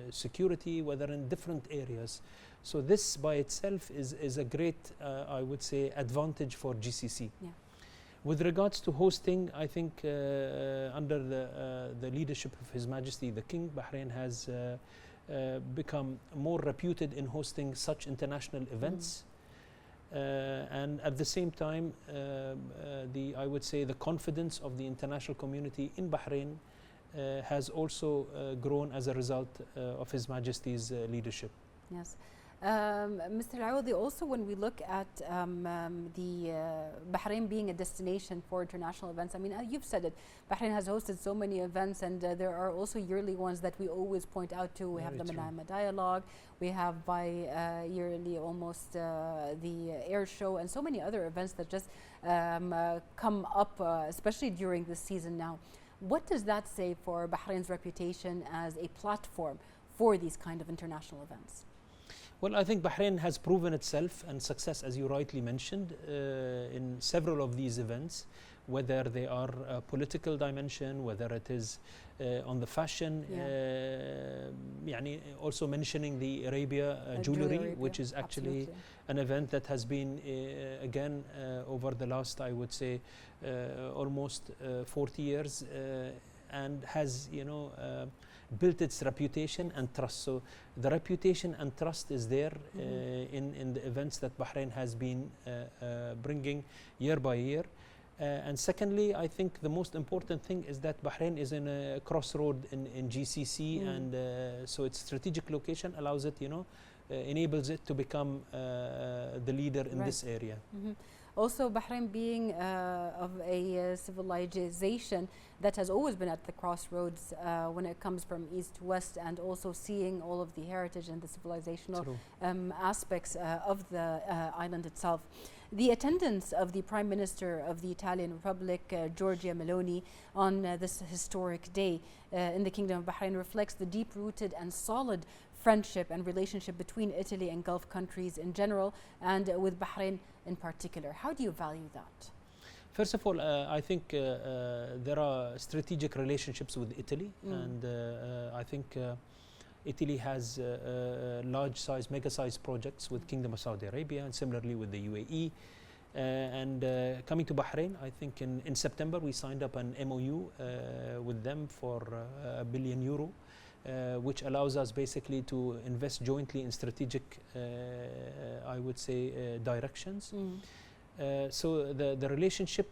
security, whether in different areas. So this by itself is a great, I would say, advantage for GCC. Yeah. With regards to hosting, I think under the leadership of His Majesty the King, Bahrain has become more reputed in hosting such international events. And at the same time, I would say the confidence of the international community in Bahrain has also grown as a result of His Majesty's leadership. Yes. Mr. Al-Awadi, also when we look at Bahrain being a destination for international events, I mean, you've said it, Bahrain has hosted so many events, and there are also yearly ones that we always point out to. We have the Manama Dialogue, we have yearly almost the air show, and so many other events that just come up, especially during this season now. What does that say for Bahrain's reputation as a platform for these kind of international events? Well, I think Bahrain has proven itself and success, as you rightly mentioned, in several of these events, whether they are a political dimension, whether it is on the fashion, also mentioning the Arabia jewelry, which is actually an event that has been, again, over the last, I would say, almost 40 years, and has, built its reputation and trust. So the reputation and trust is there in the events that Bahrain has been bringing year by year. And secondly, I think the most important thing is that Bahrain is in a crossroad in GCC, and so its strategic location allows it, enables it to become the leader in this area. Also, Bahrain being of a civilization that has always been at the crossroads when it comes from east to west, and also seeing all of the heritage and the civilizational aspects of the island itself. The attendance of the Prime Minister of the Italian Republic, Giorgia Meloni, on this historic day in the Kingdom of Bahrain reflects the deep-rooted and solid friendship and relationship between Italy and Gulf countries in general, and with Bahrain in particular. How do you value that? First of all, I think there are strategic relationships with Italy, and I think Italy has large-size, mega-size projects with Kingdom of Saudi Arabia, and similarly with the UAE. And coming to Bahrain, I think in September we signed up an MOU with them for €1 billion, which allows us basically to invest jointly in strategic, I would say, directions. So the relationship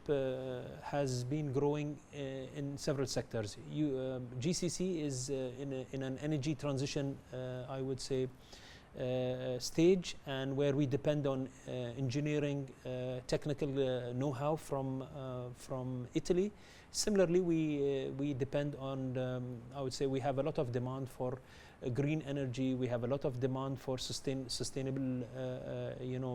has been growing in several sectors. GCC is in an energy transition, I would say, stage, and where we depend on engineering, technical know-how from Italy. Similarly, we depend on, I would say, we have a lot of demand for green energy. We have a lot of demand for sustainable,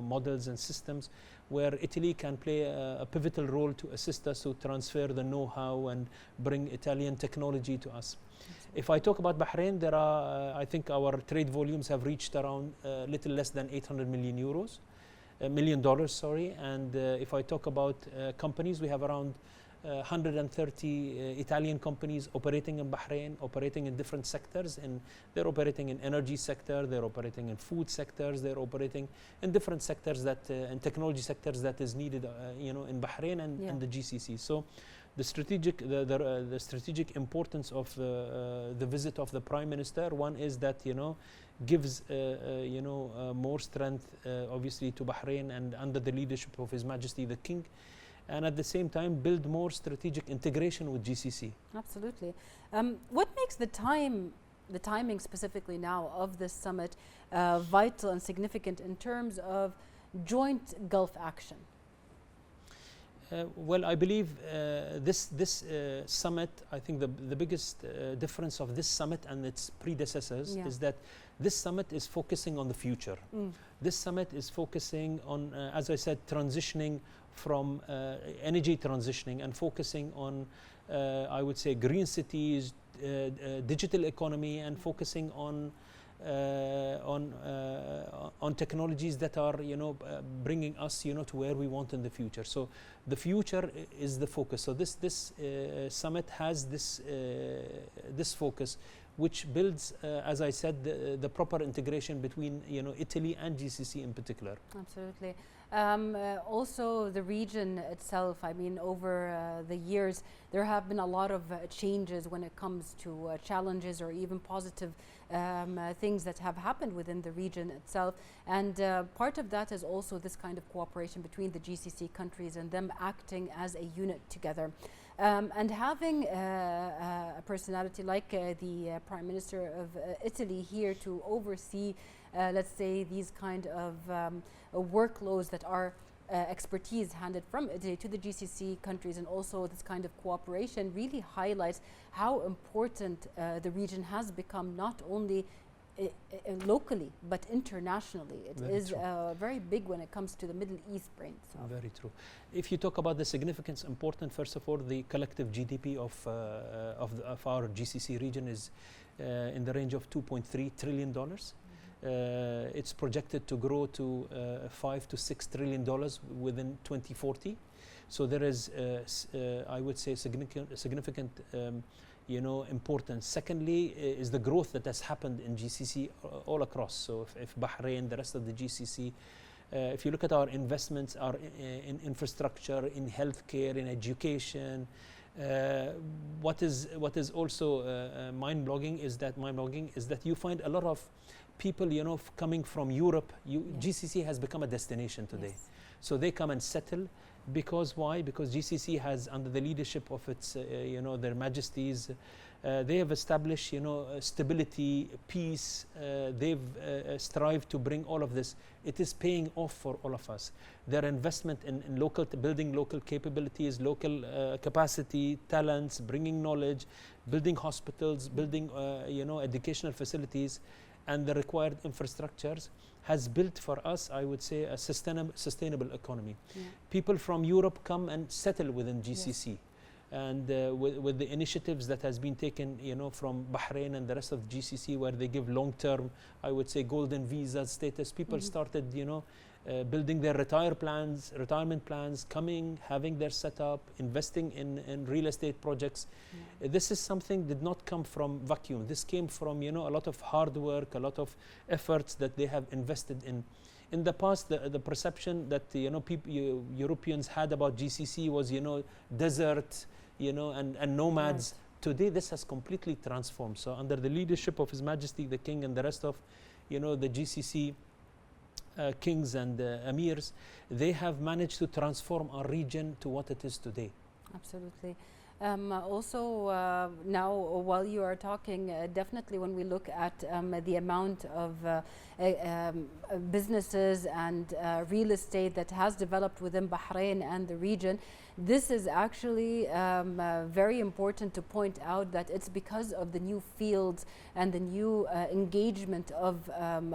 models and systems, where Italy can play a pivotal role to assist us to transfer the know-how and bring Italian technology to us. If I talk about Bahrain, there are, I think our trade volumes have reached around little less than $800 million. And if I talk about companies, we have around 130 Italian companies operating in Bahrain, operating in different sectors, and they're operating in energy sector, they're operating in food sectors, they're operating in different sectors that and technology sectors that is needed, in Bahrain and the GCC. So the strategic importance of the visit of the Prime Minister, one is that gives more strength obviously to Bahrain, and under the leadership of His Majesty the King, and at the same time build more strategic integration with GCC. Absolutely. What makes the timing specifically now of this summit vital and significant in terms of joint Gulf action? Well, I believe this summit, I think the biggest difference of this summit and its predecessors is that this summit is focusing on the future. This summit is focusing on, as I said, transitioning from energy transitioning and focusing on, I would say, green cities, digital economy, and focusing on on technologies that are bringing us to where we want in the future. So the future is the focus. So this summit has this focus, which builds, as I said, the proper integration between Italy and GCC in particular. Absolutely. Also, the region itself, I mean, over the years, there have been a lot of changes when it comes to challenges or even positive things that have happened within the region itself. And part of that is also this kind of cooperation between the GCC countries and them acting as a unit together. And having a personality like the Prime Minister of Italy here to oversee, let's say, these kind of workloads that are expertise handed from Italy to the GCC countries, and also this kind of cooperation really highlights how important the region has become, not only locally but internationally. It is very big when it comes to the Middle East brain. So. Very true. If you talk about the significance, important, first of all, the collective GDP of our GCC region is in the range of $2.3 trillion. It's projected to grow to $5 to $6 trillion within 2040. So there is, I would say, significant importance. Secondly, is the growth that has happened in GCC all across. So if Bahrain, the rest of the GCC, if you look at our investments, are in infrastructure, in healthcare, in education. What is also mind-blowing is that you find a lot of people, coming from Europe. GCC has become a destination today. Yes. So they come and settle. Because why? Because GCC has, under the leadership of its, their majesties, they have established, stability, peace. They've strived to bring all of this. It is paying off for all of us. Their investment in building local capabilities, local capacity, talents, bringing knowledge, building hospitals, building, educational facilities, and the required infrastructures has built for us, I would say, a sustainable economy. Yeah. People from Europe come and settle within GCC. Yes. And with the initiatives that has been taken, from Bahrain and the rest of GCC, where they give long-term, I would say, golden visa status, people started, building their retirement plans, coming, having their setup, investing in real estate projects. Yeah. This is something did not come from vacuum. This came from, a lot of hard work, a lot of efforts that they have invested in. In the past, the perception that, Europeans had about GCC was, desert, and nomads. Right. Today, this has completely transformed. So under the leadership of His Majesty, the King, and the rest of, the GCC kings and emirs, they have managed to transform our region to what it is today. Absolutely. Also, now while you are talking, definitely when we look at the amount of businesses and real estate that has developed within Bahrain and the region, this is actually very important to point out that it's because of the new fields and the new engagement of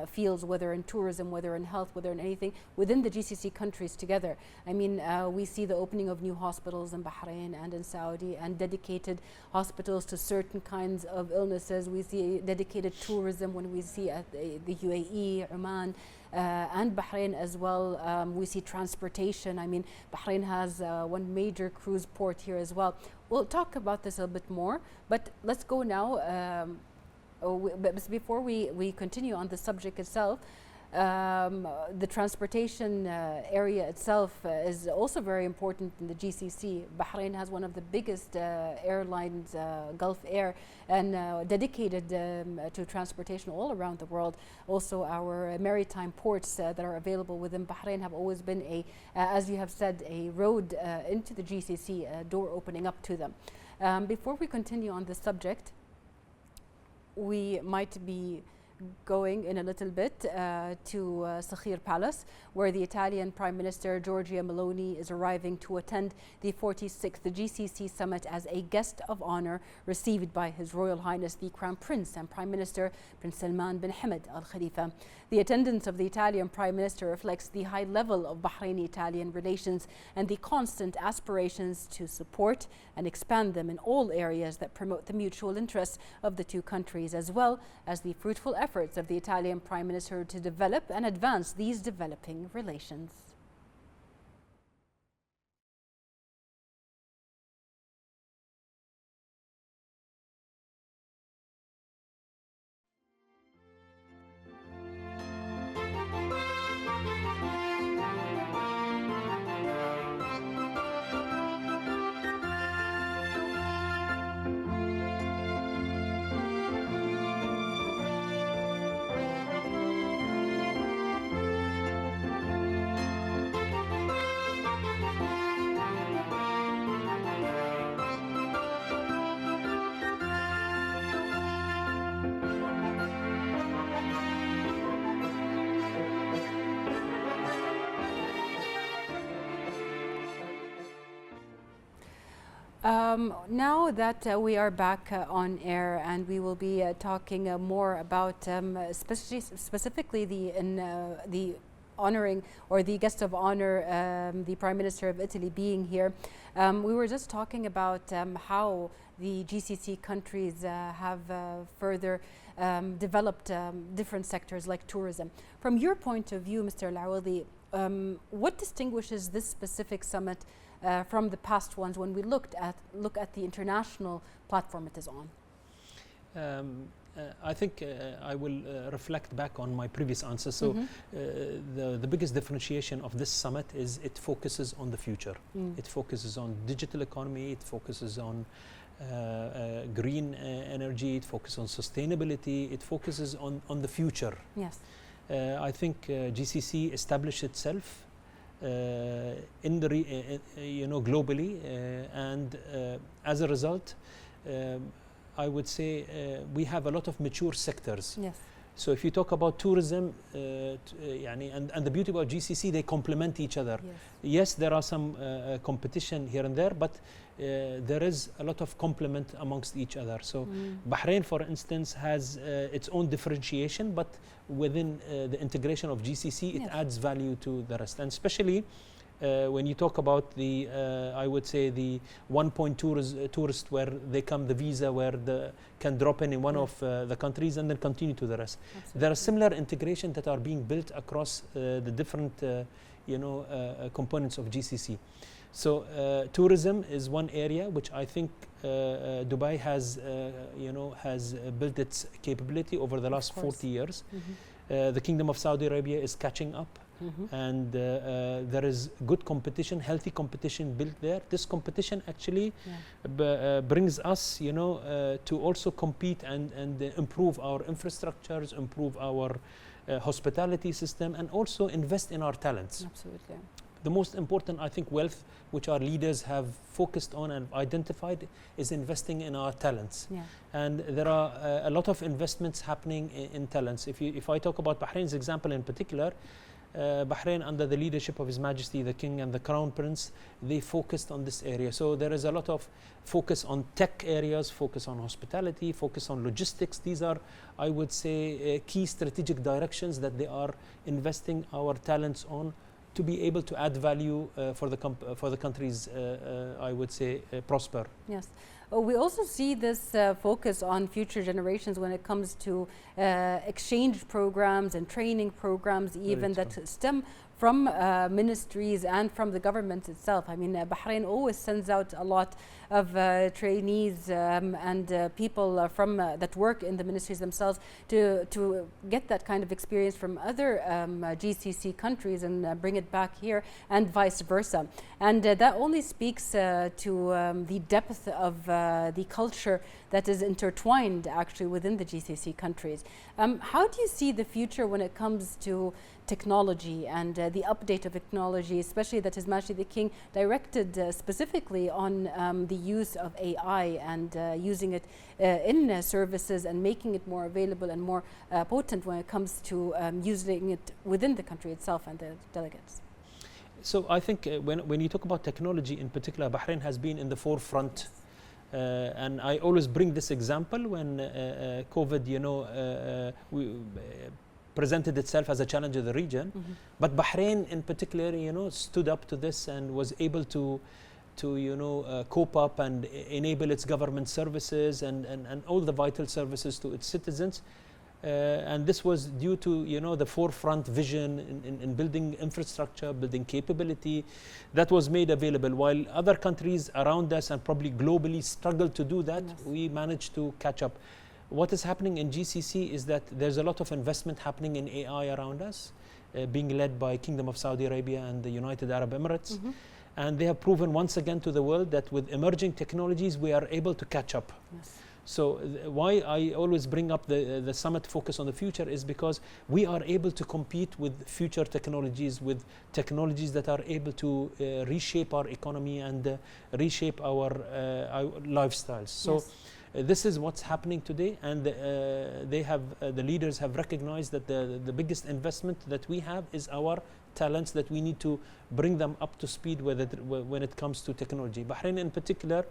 fields, whether in tourism, whether in health, whether in anything, within the GCC countries together. I mean, we see the opening of new hospitals in Bahrain and in Saudi, and dedicated hospitals to certain kinds of illnesses. We see dedicated tourism when we see at the UAE, Oman, and Bahrain as well. We see transportation. I mean, Bahrain has one major cruise port here as well. We'll talk about this a bit more, but let's go now. But before we continue on the subject itself, the transportation area itself is also very important in the GCC. Bahrain has one of the biggest airlines, Gulf Air, and dedicated to transportation all around the world. Also, our maritime ports that are available within Bahrain have always been as you have said, a road into the GCC, a door opening up to them. Before we continue on this subject, we might be going in a little bit to Sakhir Palace, where the Italian Prime Minister Giorgia Meloni is arriving to attend the 46th GCC summit as a guest of honor, received by His Royal Highness the Crown Prince and Prime Minister Prince Salman bin Hamad Al Khalifa. The attendance of the Italian Prime Minister reflects the high level of Bahraini-Italian relations and the constant aspirations to support and expand them in all areas that promote the mutual interests of the two countries, as well as the fruitful efforts efforts of the Italian Prime Minister to develop and advance these developing relations. Now that we are back on air, and we will be talking more about specifically the honoring, or the guest of honor, the Prime Minister of Italy being here. We were just talking about how the GCC countries have further developed different sectors like tourism. From your point of view, Mr. Al-Awadi, what distinguishes this specific summit from the past ones when we look at the international platform it is on? I think I will reflect back on my previous answer. So the biggest differentiation of this summit is it focuses on the future. It focuses on digital economy, it focuses on green energy, it focuses on sustainability, it focuses on the future. Yes. I think GCC established itself in the globally, and as a result, I would say we have a lot of mature sectors. Yes. So if you talk about tourism, and the beauty about GCC, they complement each other. Yes, yes, there are some competition here and there, but there is a lot of complement amongst each other. So Bahrain, for instance, has its own differentiation, but within the integration of GCC, it adds value to the rest. And especially when you talk about the, I would say the 1 point tourist where they come, the visa where they can drop in one of the countries and then continue to the rest. Absolutely. There are similar integration that are being built across the different components of GCC. So tourism is one area which I think Dubai has built its capability over the last 40 years. The Kingdom of Saudi Arabia is catching up. And there is good competition, healthy competition built there. This competition actually brings us, to also compete and improve our infrastructures, improve our hospitality system, and also invest in our talents. Absolutely. The most important, I think, wealth which our leaders have focused on and identified is investing in our talents. Yeah. And there are a lot of investments happening in talents. If I talk about Bahrain's example in particular, Bahrain, under the leadership of His Majesty the King and the Crown Prince, they focused on this area. So there is a lot of focus on tech areas, focus on hospitality, focus on logistics. These are, I would say, key strategic directions that they are investing our talents on to be able to add value for the countries, I would say, prosper. Yes. We also see this focus on future generations when it comes to exchange programs and training programs, even that stem from ministries and from the government itself. I mean, Bahrain always sends out a lot of trainees and people from that work in the ministries themselves to get that kind of experience from other GCC countries and bring it back here, and vice versa. And that only speaks to the depth of the culture that is intertwined actually within the GCC countries. How do you see the future when it comes to technology and the update of technology, especially that His Majesty the King directed specifically on the use of AI and using it in services and making it more available and more potent when it comes to using it within the country itself and the delegates? So I think when you talk about technology in particular, Bahrain has been in the forefront. And I always bring this example when COVID, presented itself as a challenge of the region, but Bahrain in particular, stood up to this and was able to cope up and enable its government services and all the vital services to its citizens And this was due to the forefront vision in building infrastructure, building capability that was made available. While other countries around us and probably globally struggled to do that, we managed to catch up. What is happening in GCC is that there's a lot of investment happening in AI around us, being led by Kingdom of Saudi Arabia and the United Arab Emirates. And they have proven once again to the world that with emerging technologies we are able to catch up. So why I always bring up the summit focus on the future is because we are able to compete with future technologies, with technologies that are able to reshape our economy and reshape our lifestyles. So this is what's happening today, and the leaders have recognized that the biggest investment that we have is our talents, that we need to bring them up to speed when it comes to technology. Bahrain in particular,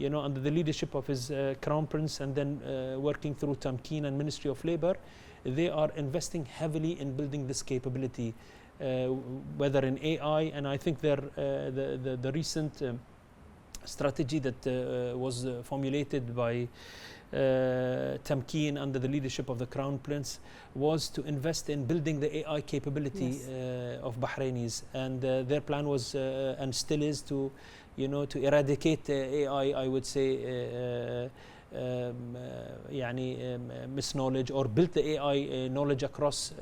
under the leadership of his Crown Prince and then working through Tamkeen and Ministry of Labor, they are investing heavily in building this capability, whether in AI, and I think the recent strategy that was formulated by Tamkeen under the leadership of the Crown Prince was to invest in building the AI capability of Bahrainis, and their plan was and still is to eradicate AI, I would say, misknowledge, or build the AI knowledge across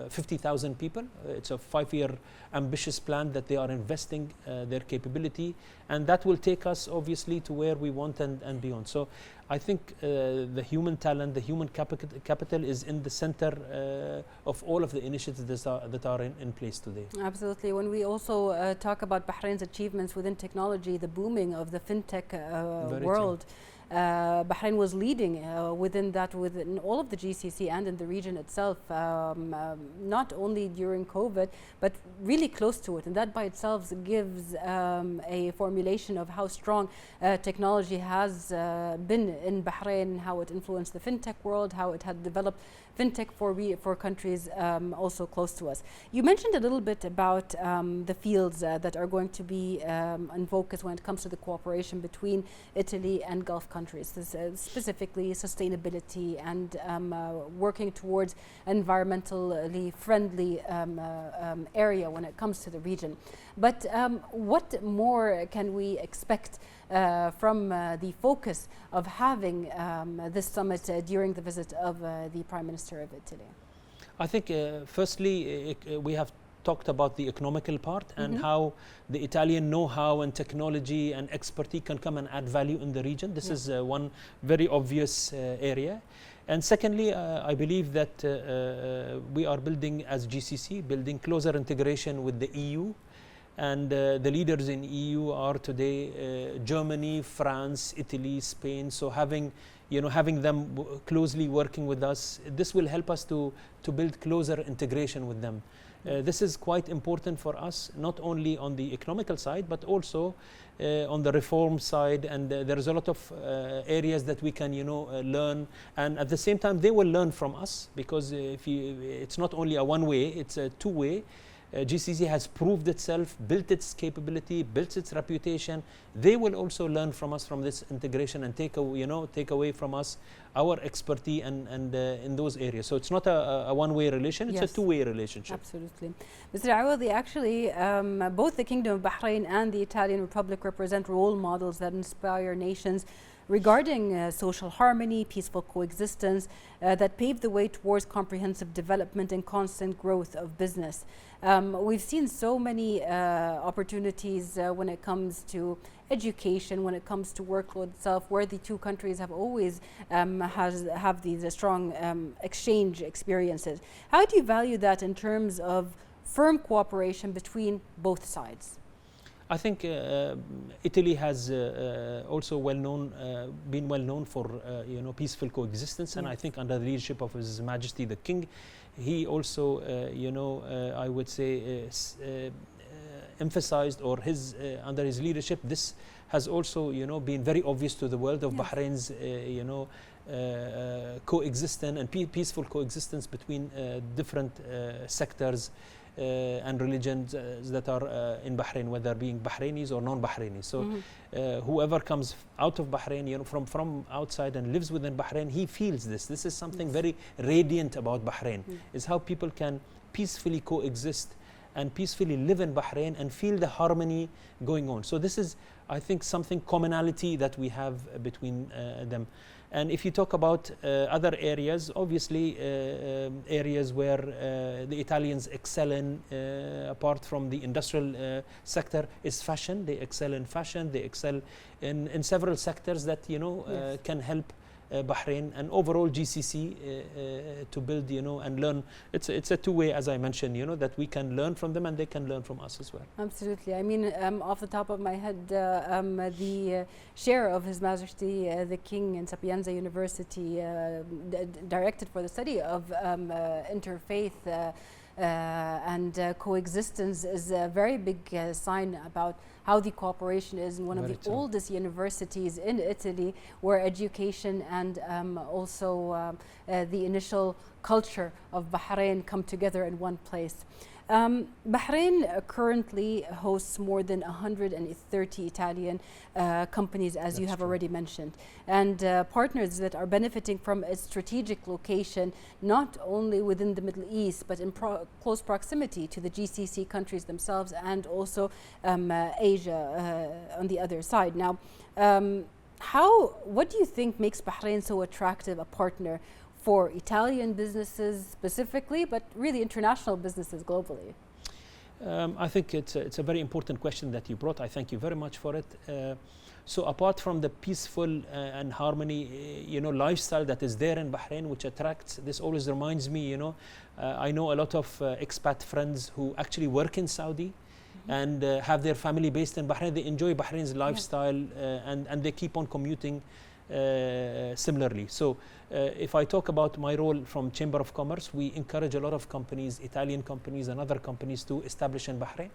50,000 people. It's a 5-year ambitious plan that they are investing their capability, and that will take us obviously to where we want and beyond. So I think the human talent, the human capital is in the center of all of the initiatives that are in place today. Absolutely. When we also talk about Bahrain's achievements within technology, the booming of the fintech world, Bahrain was leading within all of the GCC and in the region itself, not only during COVID, but really close to it. And that by itself gives a formulation of how strong technology has been in Bahrain, how it influenced the fintech world, how it had developed fintech for countries also close to us. You mentioned a little bit about the fields that are going to be in focus when it comes to the cooperation between Italy and Gulf countries, specifically sustainability and working towards environmentally friendly area when it comes to the region. But what more can we expect from the focus of having this summit during the visit of the Prime Minister of Italy? I think firstly we have talked about the economical part and how the Italian know-how and technology and expertise can come and add value in the region. This is one very obvious area. And secondly, I believe that we are building, as GCC, building closer integration with the EU. And the leaders in EU are today Germany, France, Italy, Spain. So having them closely working with us, this will help us to build closer integration with them. This is quite important for us, not only on the economical side, but also on the reform side. And there is a lot of areas that we can learn. And at the same time, they will learn from us, because it's not only a one-way, it's a two-way. GCC has proved itself, built its capability, built its reputation. They will also learn from us from this integration and take away from us our expertise and in those areas. So it's not a one-way relation; it's a two-way relationship. Absolutely, Mr. Awadi. Actually, both the Kingdom of Bahrain and the Italian Republic represent role models that inspire nations regarding social harmony, peaceful coexistence, that pave the way towards comprehensive development and constant growth of business. We've seen so many opportunities when it comes to education, when it comes to workload itself, where the two countries have always have these strong exchange experiences. How do you value that in terms of firm cooperation between both sides? I think Italy has also been well known for peaceful coexistence, and I think under the leadership of His Majesty the King, he also I would say emphasized, or under his leadership, this has also been very obvious to the world of Bahrain's coexistence and peaceful coexistence between different sectors and religions that are in Bahrain, whether being Bahrainis or non-Bahrainis. So whoever comes out of Bahrain, from outside and lives within Bahrain, he feels this. This is something very radiant about Bahrain, is how people can peacefully coexist and peacefully live in Bahrain and feel the harmony going on. So this is, I think, something commonality that we have between them. And if you talk about other areas, obviously areas where the Italians excel in, apart from the industrial sector, is fashion. They excel in fashion. They excel in several sectors that can help Bahrain and overall GCC to build, and learn. It's a two-way, as I mentioned, that we can learn from them and they can learn from us as well. Absolutely. I mean, off the top of my head, the share of His Majesty the King in Sapienza University, directed for the study of interfaith and coexistence, is a very big sign about how the cooperation is in one of the oldest universities in Italy, where education and also the initial culture of Bahrain come together in one place. Bahrain currently hosts more than 130 Italian companies, as you have already mentioned, and partners that are benefiting from its strategic location, not only within the Middle East, but in close proximity to the GCC countries themselves, and also Asia on the other side. Now, what do you think makes Bahrain so attractive a partner for Italian businesses specifically, but really international businesses globally? I think it's a very important question that you brought. I thank you very much for it. So apart from the peaceful and harmony, lifestyle that is there in Bahrain, which attracts, this always reminds me, I know a lot of expat friends who actually work in Saudi and have their family based in Bahrain. They enjoy Bahrain's lifestyle and they keep on commuting similarly. So if I talk about my role from Chamber of Commerce, we encourage a lot of companies, Italian companies and other companies, to establish in Bahrain.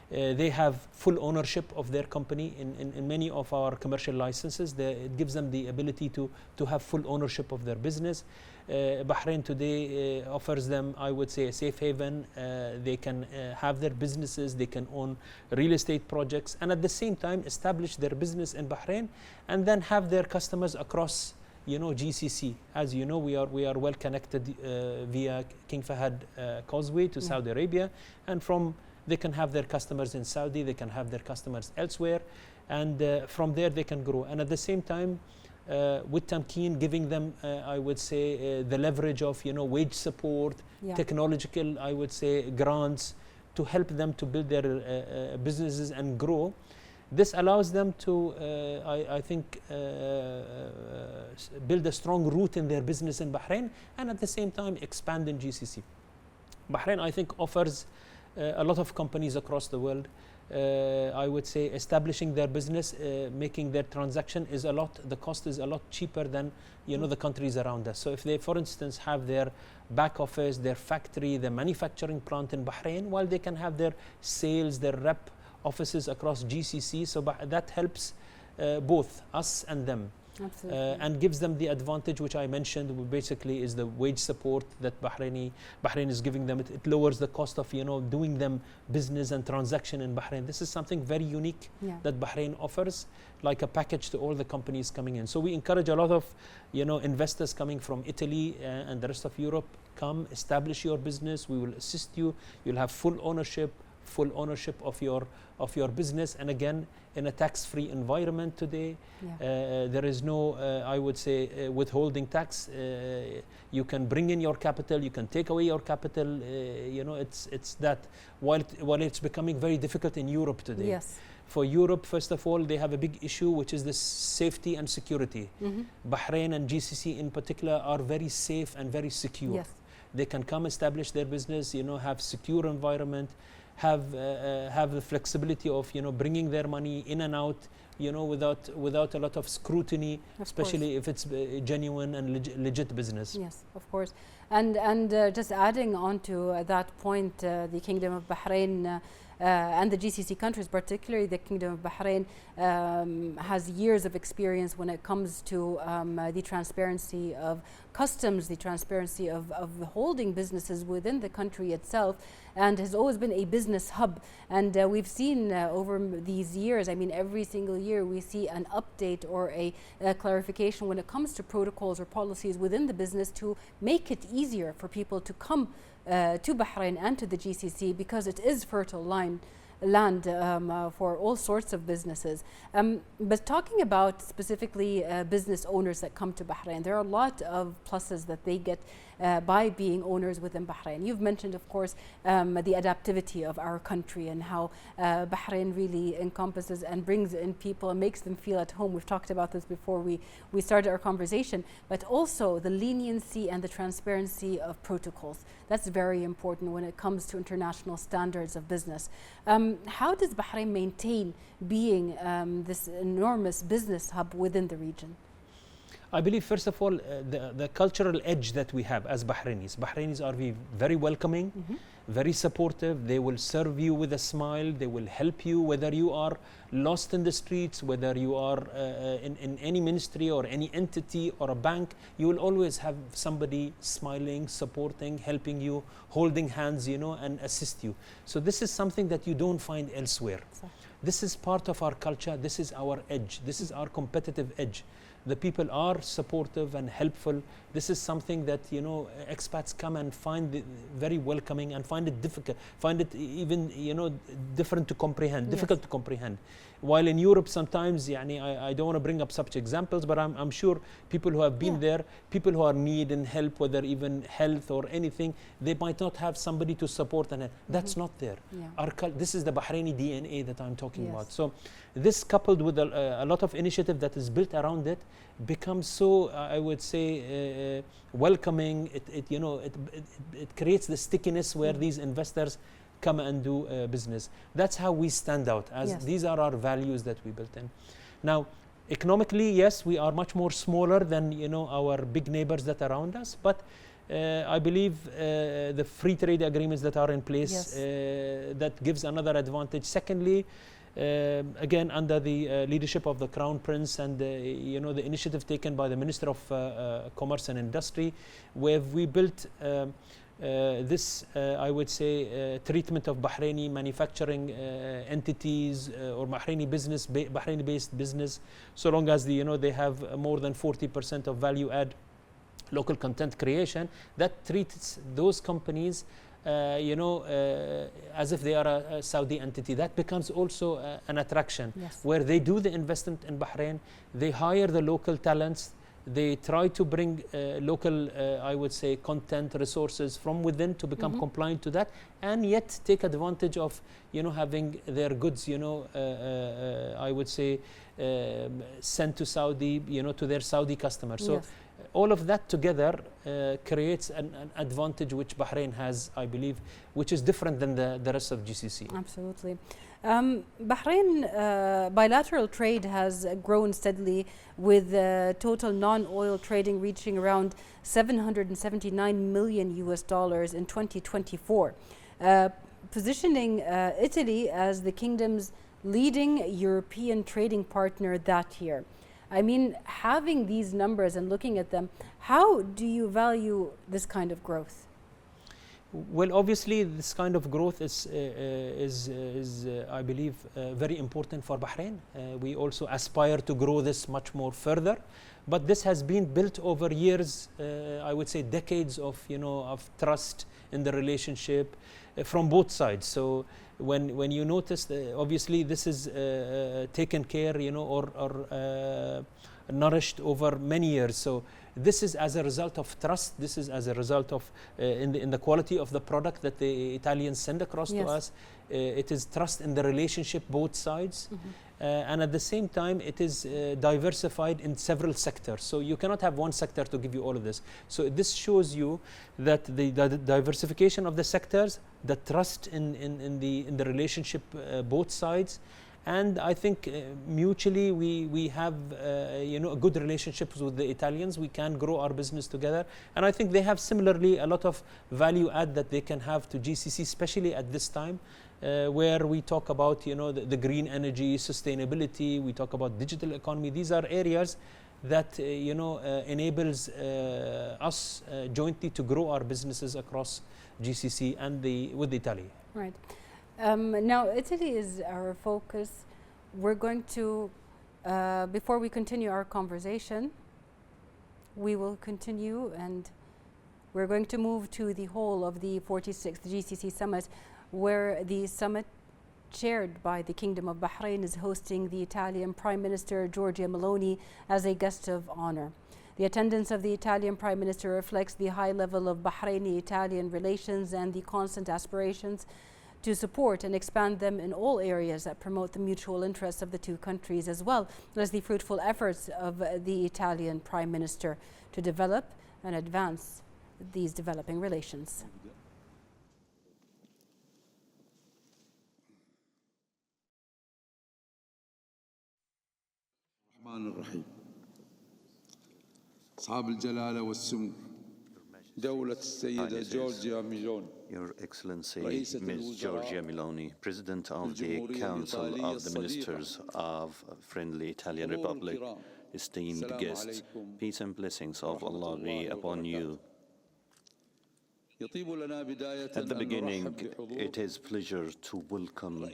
They have full ownership of their company in many of our commercial licenses. It gives them the ability to have full ownership of their business. Bahrain today offers them, I would say, a safe haven. They can have their businesses, they can own real estate projects, and at the same time establish their business in Bahrain and then have their customers across GCC. As you know, we are well connected via King Fahad Causeway to Saudi Arabia, and from they can have their customers in Saudi, they can have their customers elsewhere, and from there they can grow. And at the same time, with Tamkeen, giving them, I would say, the leverage of wage support, technological, I would say, grants to help them to build their businesses and grow. This allows them to, I think, build a strong root in their business in Bahrain, and at the same time expand in GCC. Bahrain, I think, offers a lot of companies across the world. I would say establishing their business, making their transaction the cost is a lot cheaper than the countries around us. So if they, for instance, have their back office, their factory, their manufacturing plant in Bahrain, while they can have their sales, their rep offices across GCC, so that helps both us and them. And gives them the advantage which I mentioned, basically is the wage support that Bahrain is giving them. It lowers the cost of doing them business and transaction in Bahrain. This is something very unique that Bahrain offers, like a package to all the companies coming in. So we encourage a lot of investors coming from Italy and the rest of Europe. Come, establish your business. We will assist you. You'll have full ownership of your business, and again, in a tax-free environment today, there is no I would say withholding tax. You can bring in your capital, you can take away your capital. It's that while it's becoming very difficult in Europe today. For Europe, first of all, they have a big issue, which is the safety and security. Bahrain and GCC in particular are very safe and very secure. They can come establish their business, have secure environment, have the flexibility of bringing their money in and out, without a lot of scrutiny, especially if it's genuine and legit business. Yes, of course. And just adding on to that point, the Kingdom of Bahrain and the GCC countries, particularly the Kingdom of Bahrain, has years of experience when it comes to the transparency of customs, the transparency of holding businesses within the country itself. and has always been a business hub. And we've seen over these years, I mean, every single year we see an update or a clarification when it comes to protocols or policies within the business to make it easier for people to come to Bahrain and to the GCC, because it is fertile land for all sorts of businesses. But talking about specifically business owners that come to Bahrain, there are a lot of pluses that they get by being owners within Bahrain. You've mentioned, of course, the adaptivity of our country and how Bahrain really encompasses and brings in people and makes them feel at home. We've talked about this before we started our conversation, but also the leniency and the transparency of protocols. That's very important when it comes to international standards of business. How does Bahrain maintain being this enormous business hub within the region? I believe, first of all, the cultural edge that we have as Bahrainis. Bahrainis are very welcoming, very supportive. They will serve you with a smile. They will help you, whether you are lost in the streets, whether you are in any ministry or any entity or a bank. You will always have somebody smiling, supporting, helping you, holding hands, and assist you. So this is something that you don't find elsewhere. This is part of our culture. This is our edge. This is our competitive edge. The people are supportive and helpful. This is something that expats come and find very welcoming and find it difficult, find it even different to comprehend, difficult to comprehend. While in Europe sometimes, I don't want to bring up such examples, but I'm sure people who have been there, people who are needing help, whether even health or anything, they might not have somebody to support and help. That's not there. This is the Bahraini DNA that I'm talking about. So this, coupled with a lot of initiative that is built around it, becomes so, I would say, welcoming. It creates the stickiness where these investors come and do business. That's how we stand out, as these are our values that we built in. Now, economically, yes, we are much more smaller than our big neighbors that are around us, but I believe the free trade agreements that are in place, that gives another advantage. Secondly, again, under the leadership of the Crown Prince and the initiative taken by the Minister of Commerce and Industry, where we built this, I would say, treatment of Bahraini manufacturing entities or Bahraini-based business, so long as they have more than 40% of value add local content creation, that treats those companies as if they are a Saudi entity. That becomes also an attraction, where they do the investment in Bahrain, they hire the local talents, they try to bring local, I would say, content resources from within to become compliant to that, and yet take advantage of having their goods I would say sent to Saudi, to their Saudi customers. So all of that together creates an advantage which Bahrain has, I believe, which is different than the rest of GCC. Absolutely. Bahrain bilateral trade has grown steadily, with total non-oil trading reaching around $779 million in 2024, positioning Italy as the kingdom's leading European trading partner that year. I mean, having these numbers and looking at them, how do you value this kind of growth? Well, obviously, this kind of growth is I believe, very important for Bahrain. We also aspire to grow this much more further, but this has been built over years, I would say decades of of trust in the relationship from both sides. So when you notice, obviously, this is taken care, or nourished over many years. So this is as a result of trust. This is as a result of in the quality of the product that the Italians send across to us. It is trust in the relationship, both sides. And at the same time, it is diversified in several sectors. So you cannot have one sector to give you all of this. So this shows you that the diversification of the sectors, the trust in the relationship, both sides. And I think mutually we have a good relationships with the Italians. We can grow our business together, and I think they have similarly a lot of value add that they can have to GCC, especially at this time, where we talk about the green energy, sustainability. We talk about digital economy. These are areas that enables us jointly to grow our businesses across GCC and with Italy. Right. Now, Italy is our focus. We're going to, before we continue our conversation, we will continue and we're going to move to the whole of the 46th GCC summit, where the summit chaired by the Kingdom of Bahrain is hosting the Italian Prime Minister Giorgia Meloni as a guest of honor. The attendance of the Italian Prime Minister reflects the high level of Bahraini-Italian relations and the constant aspirations to support and expand them in all areas that promote the mutual interests of the two countries, as well as the fruitful efforts of the Italian Prime Minister to develop and advance these developing relations. أصحاب الجلالة والسمو دولة السيدة جورجيا ميلوني Your Excellency, Ms. Giorgia Meloni, President of the Council of the Ministers of Friendly Italian Republic, esteemed guests, peace and blessings of Allah be upon you. At the beginning, it is a pleasure to welcome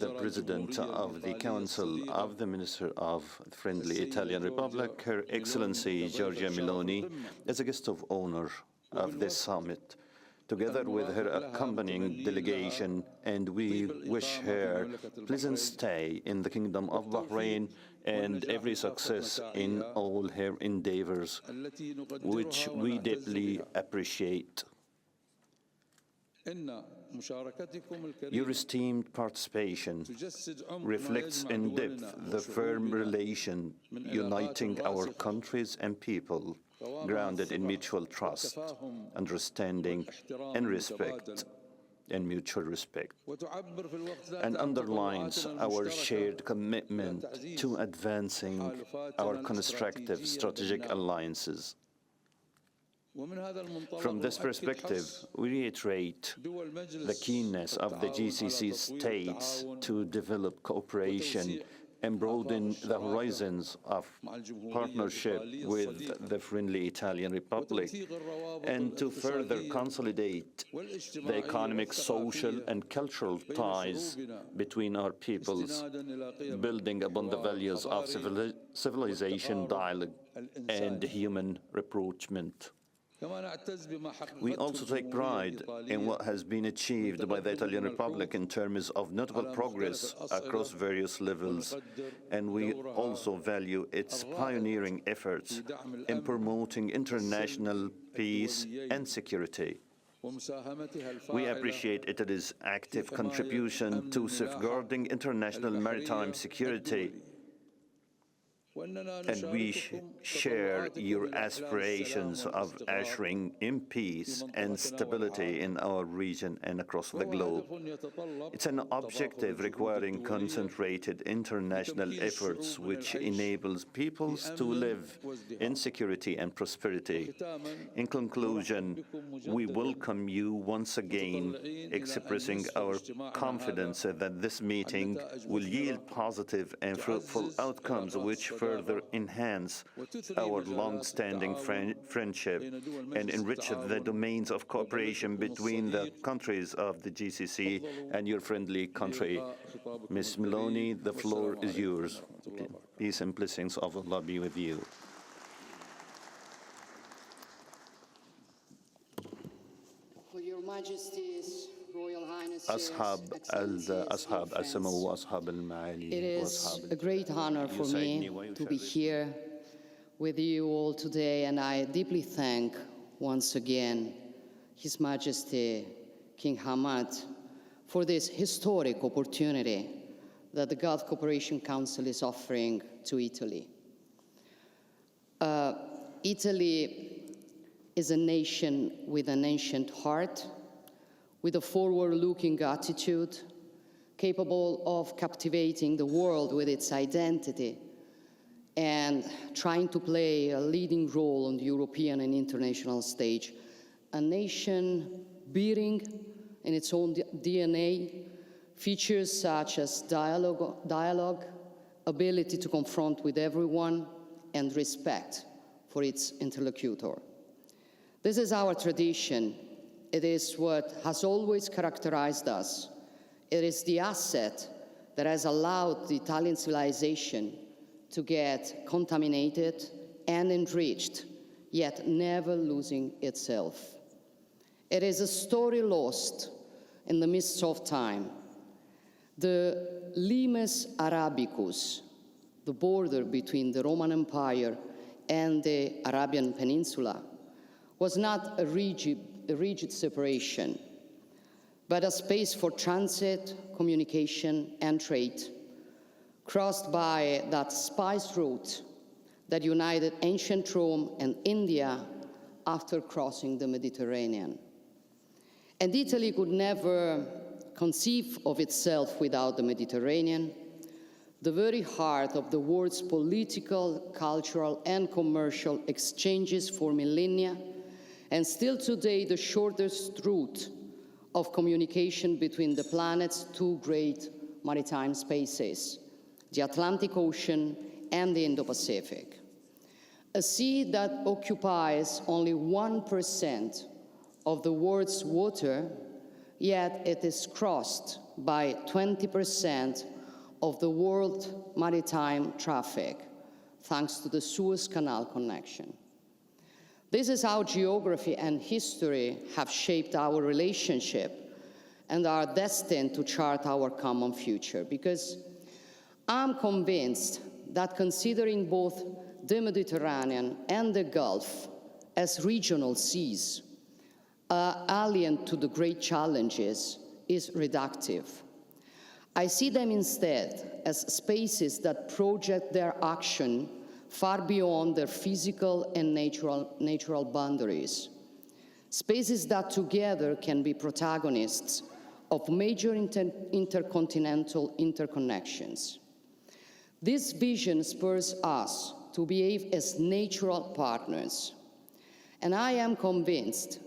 the President of the Council of the Minister of Friendly Italian Republic, Her Excellency Giorgia Meloni, as a guest of honor of this summit, together with her accompanying delegation, and we wish her pleasant stay in the Kingdom of Bahrain and every success in all her endeavors, which we deeply appreciate. Your esteemed participation reflects in depth the firm relation uniting our countries and people, grounded in mutual trust, understanding, and respect, and mutual respect, and underlines our shared commitment to advancing our constructive strategic alliances. From this perspective, we reiterate the keenness of the GCC states to develop cooperation and broaden the horizons of partnership with the friendly Italian Republic, and to further consolidate the economic, social, and cultural ties between our peoples, building upon the values of civilization, dialogue, and human rapprochement. We also take pride in what has been achieved by the Italian Republic in terms of notable progress across various levels, and we also value its pioneering efforts in promoting international peace and security. We appreciate Italy's active contribution to safeguarding international maritime security, and we share your aspirations of ushering in peace and stability in our region and across the globe. It's an objective requiring concentrated international efforts which enables peoples to live in security and prosperity. In conclusion, we welcome you once again, expressing our confidence that this meeting will yield positive and fruitful outcomes which further enhance our long-standing friendship and enrich the domains of cooperation between the countries of the GCC and your friendly country. Ms. Meloni, the floor is yours. Peace and blessings of Allah be with you. For Your Majesty's Royal Highness, أصحاب السمو وأصحاب المعالي. It is a great honor for me to be here with you all today, and I deeply thank once again His Majesty King Hamad for this historic opportunity that the Gulf Cooperation Council is offering to Italy. Italy is a nation with an ancient heart, with a forward-looking attitude, capable of captivating the world with its identity and trying to play a leading role on the European and international stage. A nation bearing in its own DNA features such as dialogue, ability to confront with everyone, and respect for its interlocutor. This is our tradition. It is what has always characterized us. It is the asset that has allowed the Italian civilization to get contaminated and enriched, yet never losing itself. It is a story lost in the midst of time. The Limes Arabicus, the border between the Roman Empire and the Arabian Peninsula, was not a rigid separation, but a space for transit, communication, and trade, crossed by that spice route that united ancient Rome and India after crossing the Mediterranean. And Italy could never conceive of itself without the Mediterranean, the very heart of the world's political, cultural, and commercial exchanges for millennia, and still today the shortest route of communication between the planet's two great maritime spaces, the Atlantic Ocean and the Indo-Pacific. A sea that occupies only 1% of the world's water, yet it is crossed by 20% of the world maritime traffic, thanks to the Suez Canal connection. This is how geography and history have shaped our relationship and are destined to chart our common future, because I'm convinced that considering both the Mediterranean and the Gulf as regional seas, alien to the great challenges, is reductive. I see them instead as spaces that project their action far beyond their physical and natural boundaries. Spaces that together can be protagonists of major intercontinental interconnections. This vision spurs us to behave as natural partners. And I am convinced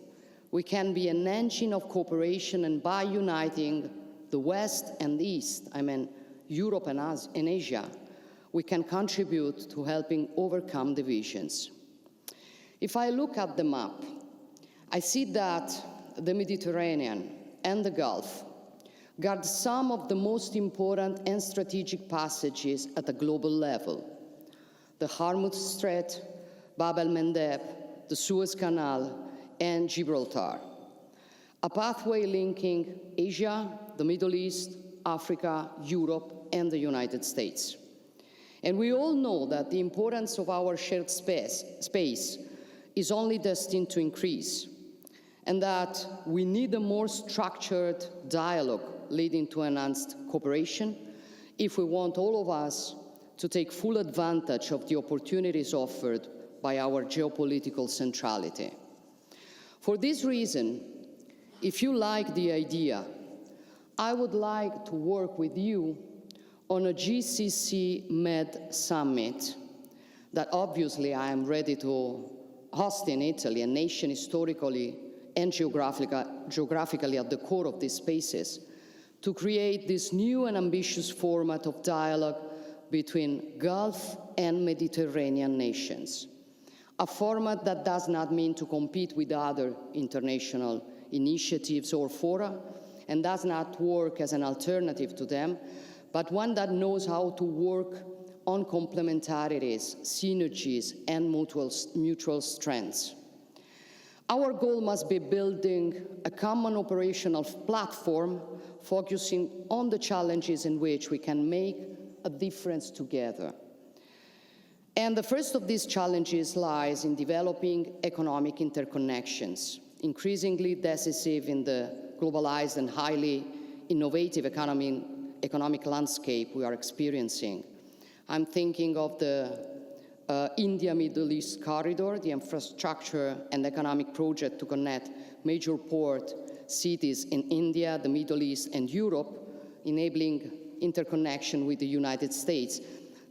we can be an engine of cooperation, and by uniting the West and the East, I mean Europe and Asia, we can contribute to helping overcome divisions. If I look at the map, I see that the Mediterranean and the Gulf guard some of the most important and strategic passages at a global level: the Hormuz Strait, Bab el-Mandeb, the Suez Canal, and Gibraltar, a pathway linking Asia, the Middle East, Africa, Europe, and the United States. And we all know that the importance of our shared space is only destined to increase, and that we need a more structured dialogue leading to enhanced cooperation if we want all of us to take full advantage of the opportunities offered by our geopolitical centrality. For this reason, if you like the idea, I would like to work with you on a GCC Med Summit that obviously I am ready to host in Italy, a nation historically and geographically at the core of these spaces, to create this new and ambitious format of dialogue between Gulf and Mediterranean nations. A format that does not mean to compete with other international initiatives or fora, and does not work as an alternative to them, but one that knows how to work on complementarities, synergies, and mutual strengths. Our goal must be building a common operational platform focusing on the challenges in which we can make a difference together. And the first of these challenges lies in developing economic interconnections, increasingly decisive in the globalized and highly innovative economic landscape we are experiencing. I'm thinking of the India-Middle East corridor, the infrastructure and economic project to connect major port cities in India, the Middle East, and Europe, enabling interconnection with the United States.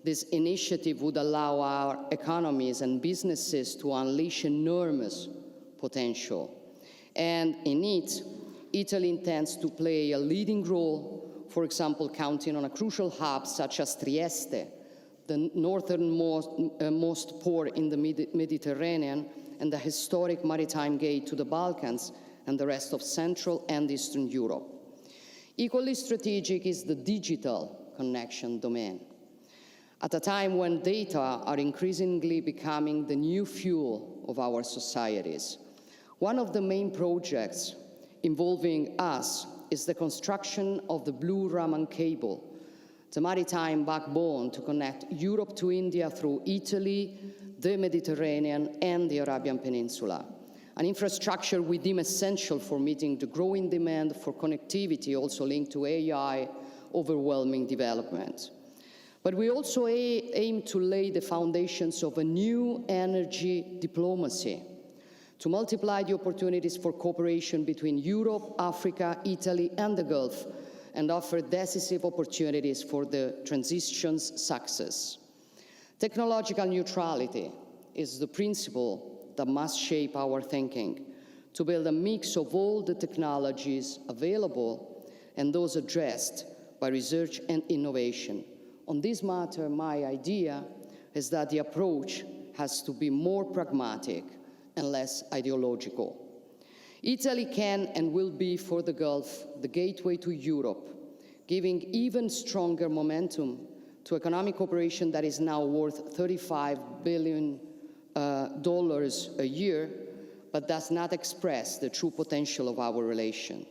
This initiative would allow our economies and businesses to unleash enormous potential. And in it, Italy intends to play a leading role, for example, counting on a crucial hub such as Trieste, the northernmost port in the Mediterranean, and the historic maritime gate to the Balkans and the rest of Central and Eastern Europe. Equally strategic is the digital connection domain. At a time when data are increasingly becoming the new fuel of our societies, one of the main projects involving us is the construction of the Blue Raman cable, the maritime backbone to connect Europe to India through Italy, the Mediterranean, and the Arabian Peninsula. An infrastructure we deem essential for meeting the growing demand for connectivity, also linked to AI overwhelming development. But we also aim to lay the foundations of a new energy diplomacy, to multiply the opportunities for cooperation between Europe, Africa, Italy, and the Gulf, and offer decisive opportunities for the transition's success. Technological neutrality is the principle that must shape our thinking, to build a mix of all the technologies available and those addressed by research and innovation. On this matter, my idea is that the approach has to be more pragmatic and less ideological. Italy can and will be for the Gulf the gateway to Europe, giving even stronger momentum to economic cooperation that is now worth $35 billion a year, but does not express the true potential of our relation.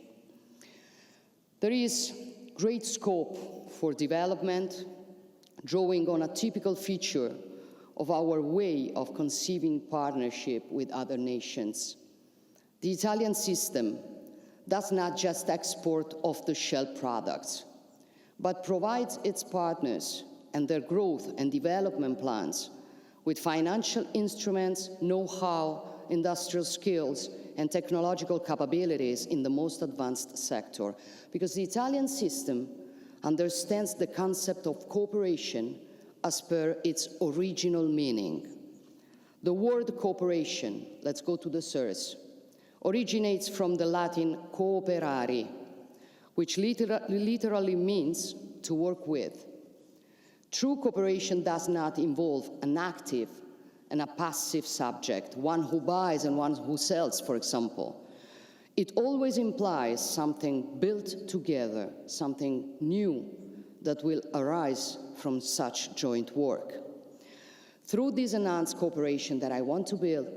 There is great scope for development, drawing on a typical feature of our way of conceiving partnership with other nations. The Italian system does not just export off-the-shelf products, but provides its partners and their growth and development plans with financial instruments, know-how, industrial skills, and technological capabilities in the most advanced sector. Because the Italian system understands the concept of cooperation as per its original meaning. The word cooperation, let's go to the source, originates from the Latin cooperare, which literally means to work with. True cooperation does not involve an active and a passive subject, one who buys and one who sells, for example. It always implies something built together, something new that will arise from such joint work. Through this enhanced cooperation that I want to build,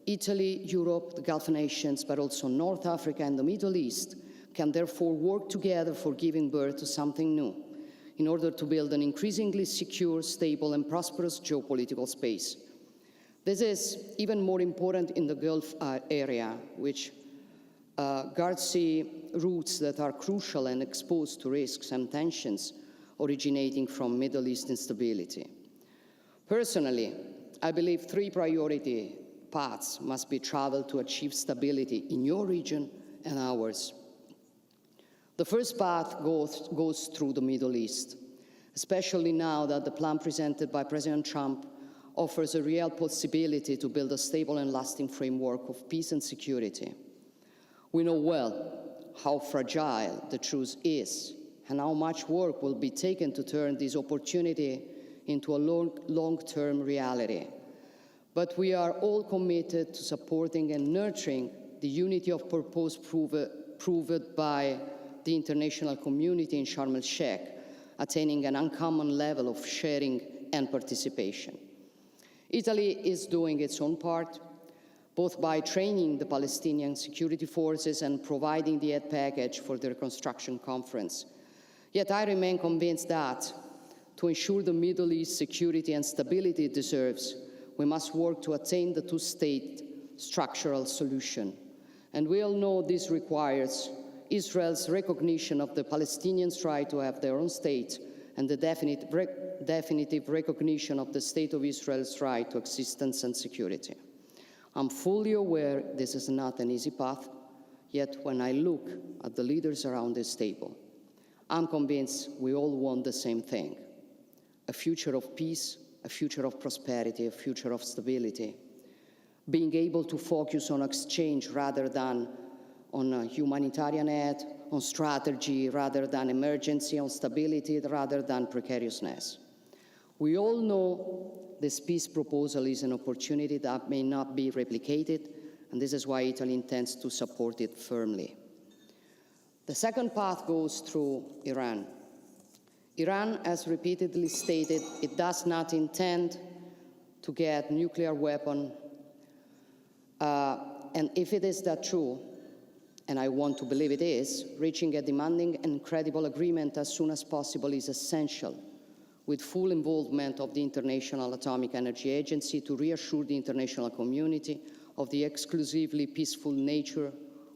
Italy, Europe, the Gulf nations, but also North Africa and the Middle East can therefore work together for giving birth to something new in order to build an increasingly secure, stable, and prosperous geopolitical space. This is even more important in the Gulf area, which guards routes that are crucial and exposed to risks and tensions originating from Middle East instability. Personally, I believe three priority paths must be traveled to achieve stability in your region and ours. The first path goes through the Middle East, especially now that the plan presented by President Trump offers a real possibility to build a stable and lasting framework of peace and security. We know well how fragile the truce is and how much work will be taken to turn this opportunity into a long-term reality. But we are all committed to supporting and nurturing the unity of purpose proved by the international community in Sharm el-Sheikh, attaining an uncommon level of sharing and participation. Italy is doing its own part, both by training the Palestinian security forces and providing the aid package for the reconstruction conference. Yet I remain convinced that, to ensure the Middle East security and stability it deserves, we must work to attain the two-state structural solution. And we all know this requires Israel's recognition of the Palestinians' right to have their own state and the definitive recognition of the State of Israel's right to existence and security. I'm fully aware this is not an easy path, yet when I look at the leaders around this table, I'm convinced we all want the same thing: a future of peace, a future of prosperity, a future of stability, being able to focus on exchange rather than on humanitarian aid, on strategy rather than emergency, on stability rather than precariousness. We all know this peace proposal is an opportunity that may not be replicated, and this is why Italy intends to support it firmly. The second path goes through Iran. Iran has repeatedly stated it does not intend to get nuclear weapon, and if it is that true, and I want to believe it is, reaching a demanding and credible agreement as soon as possible is essential, with full involvement of the International Atomic Energy Agency to reassure the international community of the exclusively peaceful nature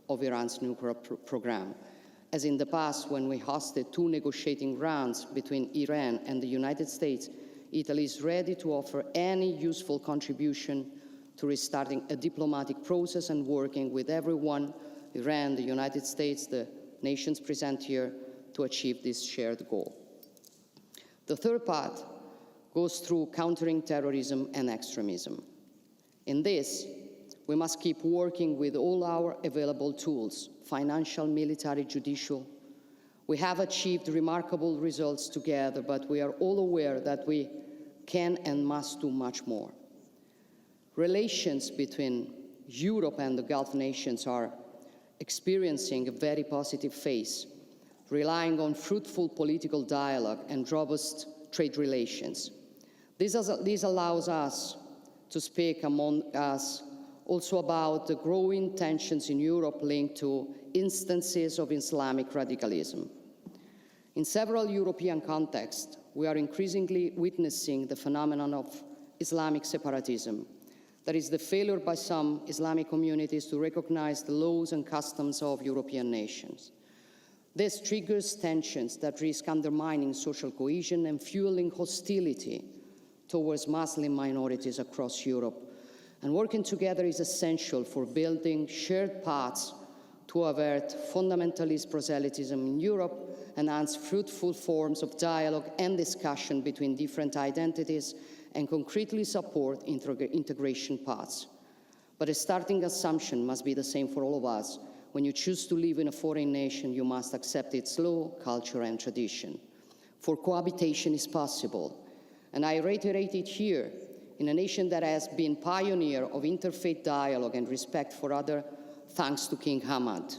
of Iran's nuclear program. As in the past, when we hosted 2 negotiating rounds between Iran and the United States, Italy is ready to offer any useful contribution to restarting a diplomatic process and working with everyone, Iran, the United States, the nations present here, to achieve this shared goal. The third path goes through countering terrorism and extremism. In this, we must keep working with all our available tools, financial, military, judicial. We have achieved remarkable results together, but we are all aware that we can and must do much more. Relations between Europe and the Gulf nations are experiencing a very positive phase, relying on fruitful political dialogue and robust trade relations. This allows us to speak among us also about the growing tensions in Europe linked to instances of Islamic radicalism. In several European contexts, we are increasingly witnessing the phenomenon of Islamic separatism. That is the failure by some Islamic communities to recognize the laws and customs of European nations. This triggers tensions that risk undermining social cohesion and fueling hostility towards Muslim minorities across Europe. And working together is essential for building shared paths to avert fundamentalist proselytism in Europe, enhance fruitful forms of dialogue and discussion between different identities, and concretely support integration paths. But a starting assumption must be the same for all of us. When you choose to live in a foreign nation, you must accept its law, culture, and tradition. For cohabitation is possible. And I reiterate it here, in a nation that has been pioneer of interfaith dialogue and respect for other, thanks to King Hamad.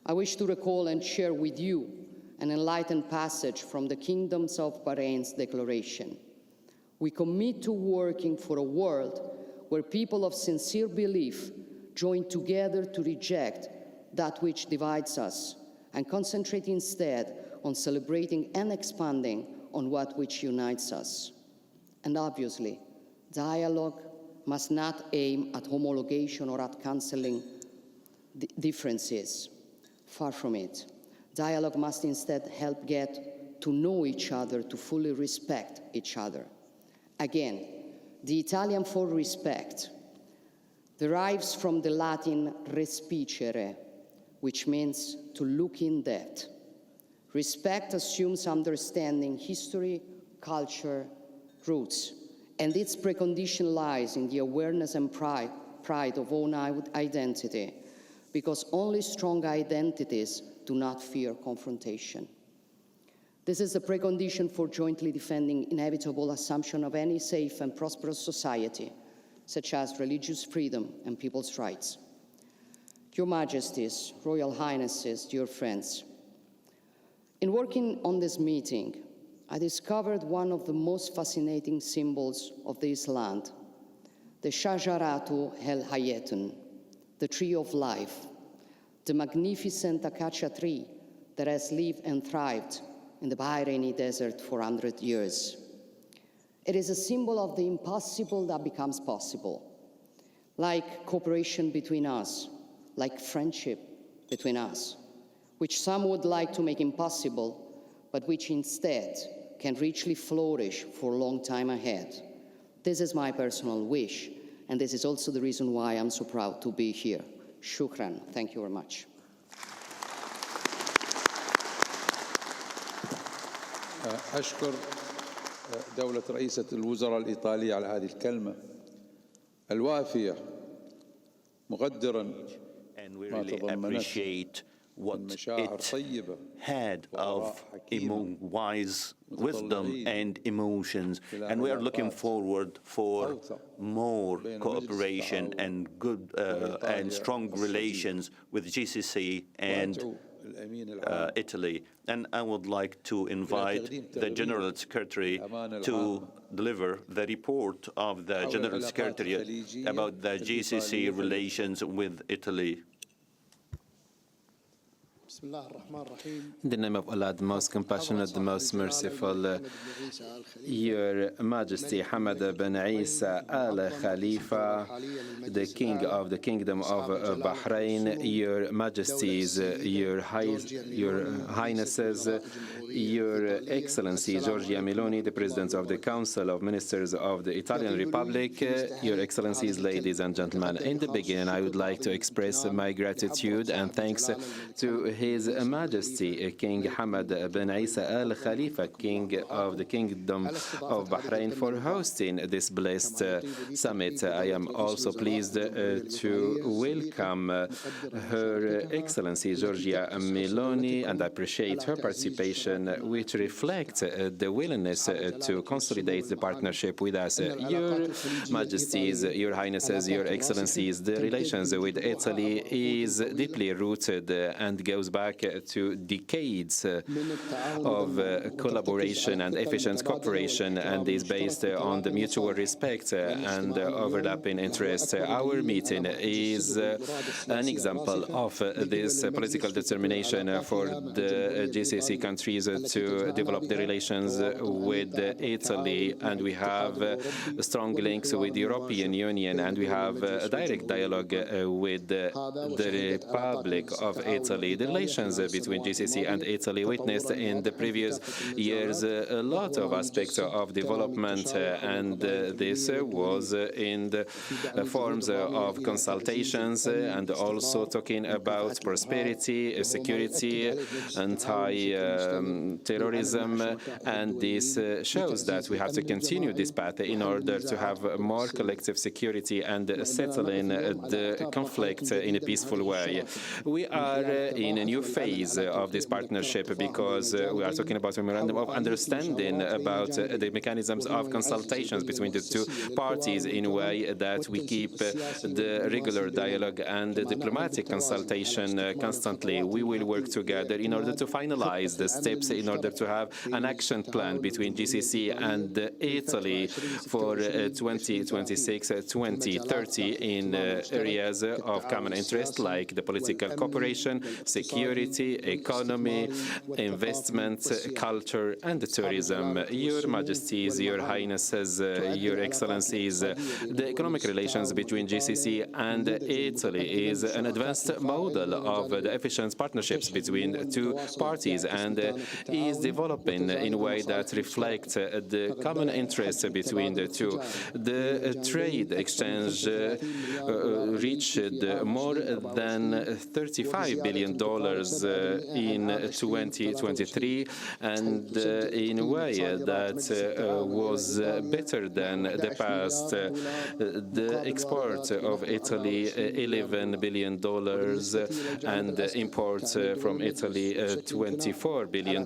I wish to recall and share with you an enlightened passage from the Kingdoms of Bahrain's declaration. We commit to working for a world where people of sincere belief join together to reject that which divides us and concentrate instead on celebrating and expanding on what which unites us. And obviously, dialogue must not aim at homologation or at cancelling differences. Far from it. Dialogue must instead help get to know each other, to fully respect each other. Again, the Italian for respect derives from the Latin respicere, which means to look in depth. Respect assumes understanding history, culture, roots, and its precondition lies in the awareness and pride of own identity, because only strong identities do not fear confrontation. This is the precondition for jointly defending inevitable assumption of any safe and prosperous society, such as religious freedom and people's rights. Your Majesties, Royal Highnesses, dear friends, in working on this meeting, I discovered one of the most fascinating symbols of this land, the Shajaratu El Hayatun, the tree of life, the magnificent acacia tree that has lived and thrived in the Bahraini desert for 100 years. It is a symbol of the impossible that becomes possible, like cooperation between us, like friendship between us, which some would like to make impossible, but which instead can richly flourish for a long time ahead. This is my personal wish, and this is also the reason why I'm so proud to be here. Shukran. Thank you very much. أشكر دولة رئيسة الوزراء الإيطالية على هذه الكلمة الوافية مقدرا And we really appreciate what it had of wise wisdom and emotions, and we are looking forward for more cooperation and good and strong relations with GCC and Italy. And I would like to invite the General Secretary to deliver the report of the General Secretary about the GCC relations with Italy. In the name of Allah, the most compassionate, the most merciful, Your Majesty Hamad bin Isa Al Khalifa, the King of the Kingdom of Bahrain, Your Majesties, Your Highnesses, Your Excellency Giorgia Meloni, the President of the Council of Ministers of the Italian Republic, Your Excellencies, ladies and gentlemen. In the beginning, I would like to express my gratitude and thanks to His Majesty King Hamad bin Isa Al Khalifa, King of the Kingdom of Bahrain, for hosting this blessed summit. I am also pleased to welcome Her Excellency Giorgia Meloni, and I appreciate her participation, which reflects the willingness to consolidate the partnership with us. Your Majesties, Your Highnesses, Your Excellencies, the relations with Italy is deeply rooted and goes back to decades of collaboration and efficient cooperation, and is based on the mutual respect and overlapping interests. Our meeting is an example of this political determination for the GCC countries to develop the relations with Italy, and we have strong links with the European Union, and we have a direct dialogue with the Republic of Italy. The relations between GCC and Italy witnessed in the previous years a lot of aspects of development, and this was in the forms of consultations and also talking about prosperity, security, anti-terrorism, and this shows that we have to continue this path in order to have more collective security and settling the conflict in a peaceful way. We are in a new phase of this partnership because we are talking about a memorandum of understanding about the mechanisms of consultations between the two parties in a way that we keep the regular dialogue and the diplomatic consultation constantly. We will work together in order to finalize the steps in order to have an action plan between GCC and Italy for 2026-2030 in areas of common interest like the political cooperation, security, economy, investment, culture, and tourism. Your Majesties, Your Highnesses, Your Excellencies, the economic relations between GCC and Italy is an advanced model of the efficient partnerships between two parties and is developing in a way that reflects the common interests between the two. The trade exchange reached more than $35 billion in 2023, and in a way that was better than the past. The export of Italy, $11 billion, and imports from Italy, $24 billion.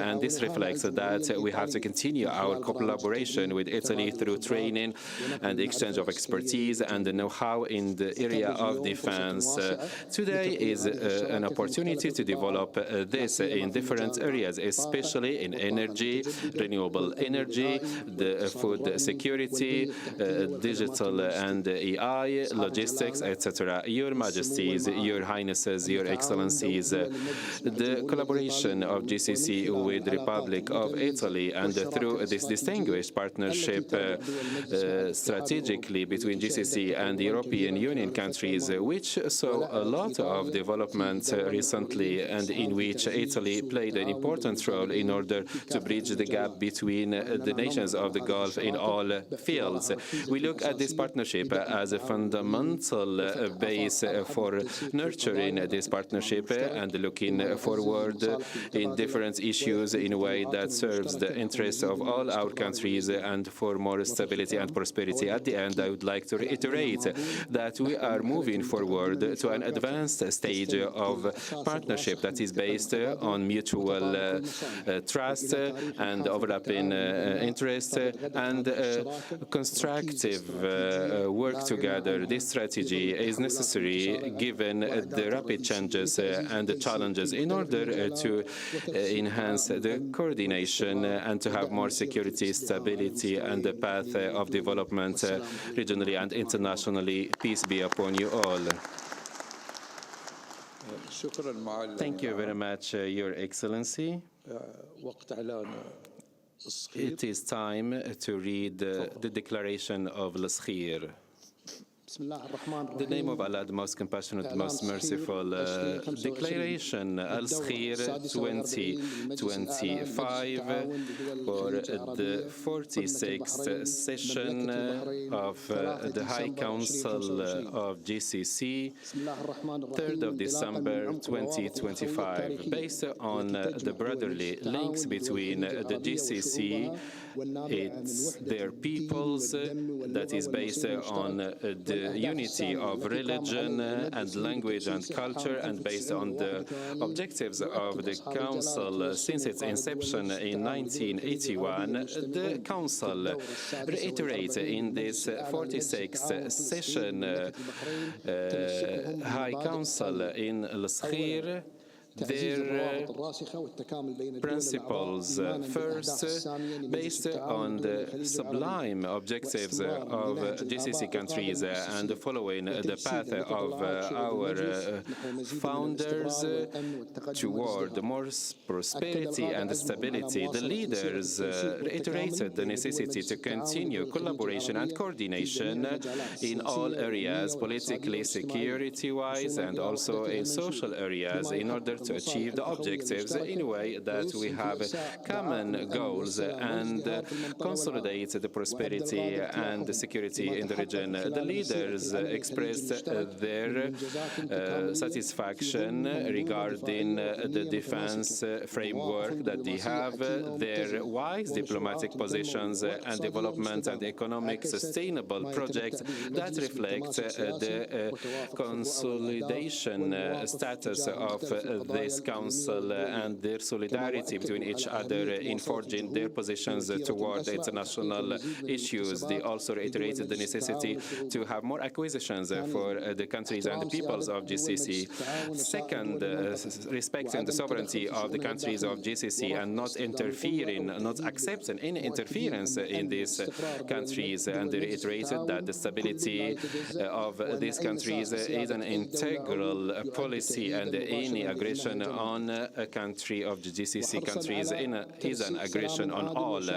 And this reflects that we have to continue our collaboration with Italy through training and exchange of expertise and know-how in the area of defense. Today is an opportunity to develop this in different areas, especially in energy, renewable energy, the food security, digital and AI, logistics, etc. Your Majesties, Your Highnesses, Your Excellencies, the collaboration of GCC with the Republic of Italy and through this distinguished partnership strategically between GCC and the European Union countries, which saw a lot of development recently and in which Italy played an important role in order to bridge the gap between the nations of the Gulf in all fields. We look at this partnership as a fundamental base for nurturing this partnership and looking forward in different issues in a way that serves the interests of all our countries and for more stability and prosperity. At the end, I would like to reiterate that we are moving forward to an advanced stage of partnership that is based on mutual trust and overlapping interests and constructive work together. This strategy is necessary given the rapid changes and the challenges in order to enhance the coordination and to have more security, stability, and the path of development regionally and internationally. Peace be upon you all. Thank you very much, Your Excellency. It is time to read the declaration of L'Skhir. The name of Allah, the most compassionate, most merciful. Declaration Al-Skhir 2025 for the 46th session of the High Council of GCC, 3rd of December 2025. Based on the brotherly links between the GCC, it's their peoples, that is based on the unity of religion and language and culture, and based on the objectives of the Council since its inception in 1981. The Council reiterates in this 46th session High Council in L'Skhir their principles, first based on the sublime objectives of GCC countries and following the path of our founders toward more prosperity and stability. The leaders reiterated the necessity to continue collaboration and coordination in all areas, politically, security-wise, and also in social areas, in order to achieve the objectives in a way that we have common goals and consolidate the prosperity and the security in the region. The leaders expressed their satisfaction regarding the defense framework that they have, their wise diplomatic positions and development and economic sustainable projects that reflect the consolidation status of this council and their solidarity between each other in forging their positions toward international issues. They also reiterated the necessity to have more acquisitions for the countries and the peoples of GCC. Second, respecting the sovereignty of the countries of GCC and not interfering, not accepting any interference in these countries. And they reiterated that the stability of these countries is an integral policy, and any aggression on a country of the GCC countries is an aggression on all.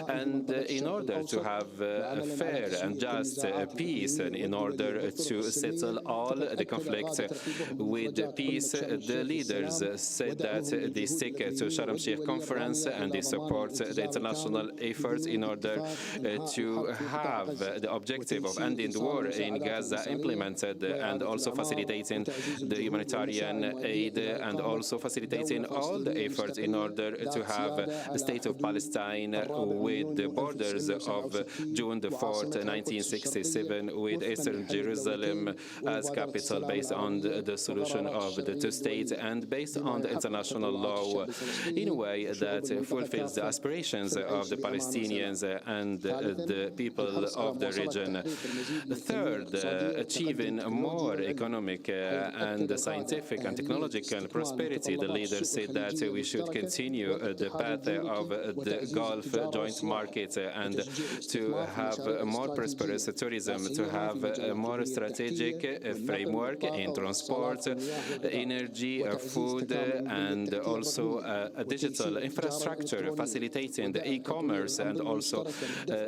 And in order to have a fair and just peace, and in order to settle all the conflicts with peace, the leaders said that they stick to Sharm el-Sheikh conference and they support the international efforts in order to have the objective of ending the war in Gaza implemented, and also facilitating the humanitarian aid, and also facilitating all the efforts in order to have the state of Palestine with the borders of June the 4th, 1967, with Eastern Jerusalem as capital, based on the solution of the two states and based on the international law in a way that fulfills the aspirations of the Palestinians and the people of the region. Third, achieving more economic and scientific and technological prosperity. The leaders said that we should continue the path of the Gulf joint market and to have more prosperous tourism, to have a more strategic framework in transport, energy, food, and also a digital infrastructure facilitating the e-commerce, and also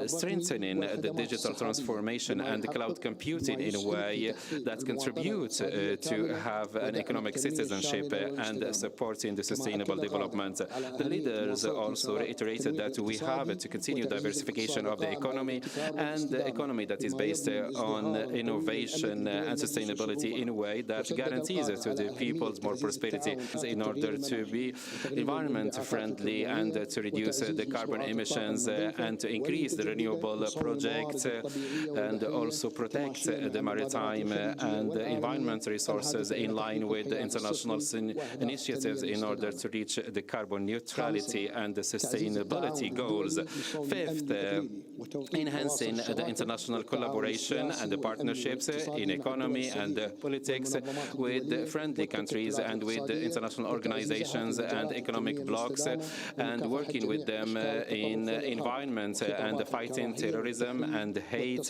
strengthening the digital transformation and cloud computing in a way that contributes to have an economic citizenship and supporting the sustainable development. The leaders also reiterated that we have to continue diversification of the economy, and the economy that is based on innovation and sustainability in a way that guarantees to the peoples more prosperity in order to be environment friendly and to reduce the carbon emissions and to increase the renewable projects and also protect the maritime and environment resources in line with the international initiatives in order to reach the carbon neutrality and the sustainability goals. Fifth, enhancing the international collaboration and the partnerships in economy and politics with friendly countries and with international organizations and economic blocs, and working with them in environment and fighting terrorism and hate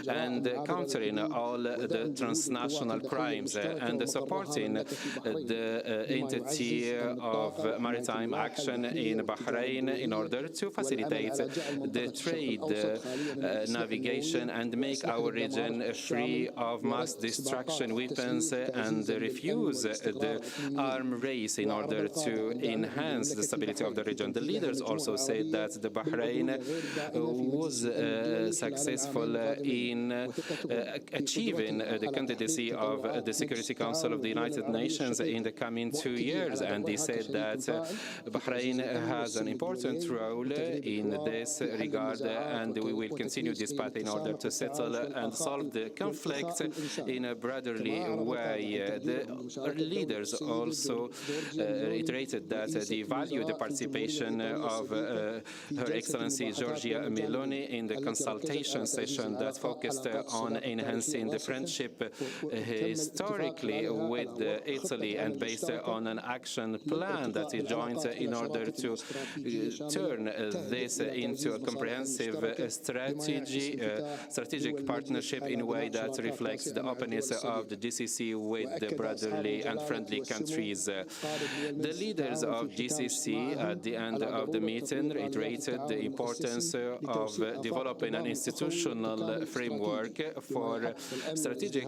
and countering all the transnational crimes and supporting the entity of maritime action in Bahrain in order to facilitate the trade, navigation, and make our region free of mass destruction weapons and refuse the arms race in order to enhance the stability of the region. The leaders also said that the Bahrain was successful in achieving the candidacy of the Security Council of the United Nations in the coming 2 years, and they said that Bahrain has an important role in this regard, and we will continue this path in order to settle and solve the conflict in a brotherly way. The leaders also reiterated that they value the participation of Her Excellency Giorgia Meloni in the consultation session that focused on enhancing the friendship historically with Italy and based on an action plan that is joint in order to turn this into a comprehensive strategic partnership in a way that reflects the openness of the GCC with the brotherly and friendly countries. The leaders of GCC at the end of the meeting reiterated the importance of developing an institutional framework for strategic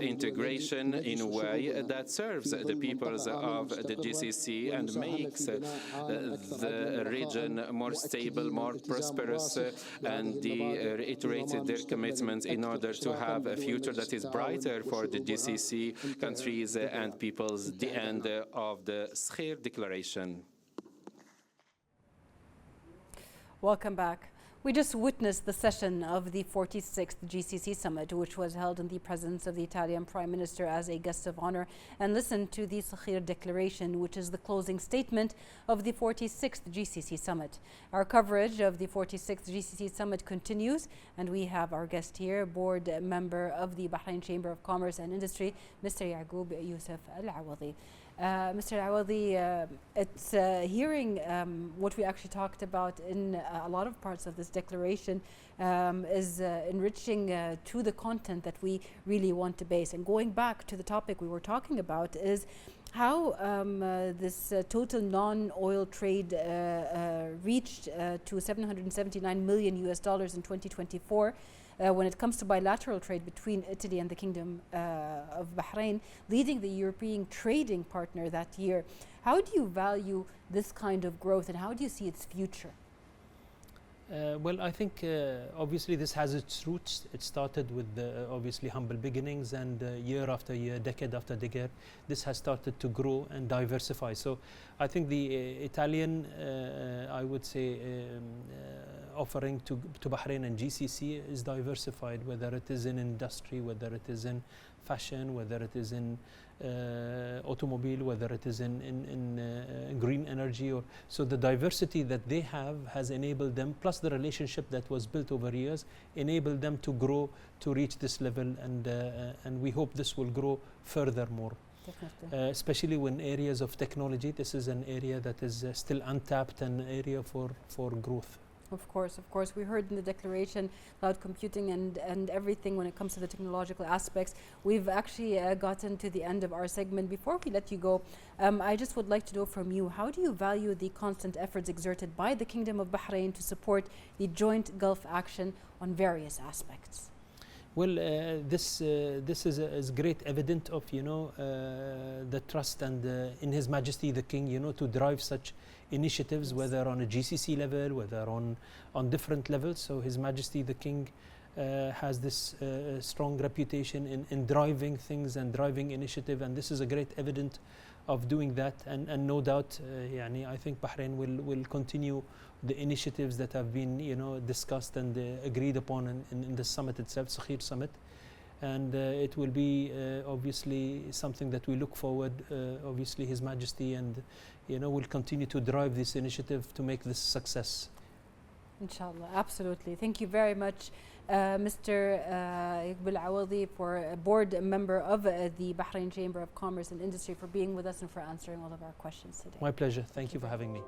integration in a way that serves the peoples of the GCC and makes the region more stable, more prosperous, and they reiterated their commitment in order to have a future that is brighter for the GCC countries and peoples. The end of the Skhir Declaration. Welcome back. We just witnessed the session of the 46th GCC summit, which was held in the presence of the Italian Prime Minister as a guest of honor, and listened to the Skhir Declaration, which is the closing statement of the 46th GCC summit. Our coverage of the 46th GCC summit continues, and we have our guest here, board member of the Bahrain Chamber of Commerce and Industry, Mr. Yaqub Youssef Al-Awadi. Mr. Awadi, it's hearing what we actually talked about in a lot of parts of this declaration is enriching to the content that we really want to base. And going back to the topic we were talking about is how this total non-oil trade reached to $779 million in 2024. When it comes to bilateral trade between Italy and the Kingdom of Bahrain, leading the European trading partner that year. How do you value this kind of growth, and how do you see its future? Well, I think obviously this has its roots. It started with obviously humble beginnings, and year after year, decade after decade, this has started to grow and diversify. So I think the Italian, I would say, offering to Bahrain and GCC is diversified, whether it is in industry, whether it is in fashion, whether it is in automobile, whether it is in green energy. So the diversity that they have has enabled them, plus the relationship that was built over years, enabled them to grow to reach this level, and we hope this will grow furthermore. Especially when areas of technology, this is an area that is still untapped, an area for growth. Of course. We heard in the declaration cloud computing and everything when it comes to the technological aspects. We've actually gotten to the end of our segment. Before we let you go, I just would like to know from you, how do you value the constant efforts exerted by the Kingdom of Bahrain to support the joint Gulf action on various aspects? Well, this is great evidence of the trust and in His Majesty the King, to drive such initiatives, whether on a GCC level, whether on different levels. So His Majesty the King has this strong reputation in driving things and driving initiative, and this is a great evidence of doing that. And no doubt, I think Bahrain will continue the initiatives that have been discussed and agreed upon in the summit itself, Skhir Summit. and it will be obviously something that we look forward. Obviously, His Majesty and will continue to drive this initiative to make this success. Inshallah, absolutely. Thank you very much, Mr. Iqbal Awadi, for a board member of the Bahrain Chamber of Commerce and Industry, for being with us and for answering all of our questions today. My pleasure. Thank you for having me.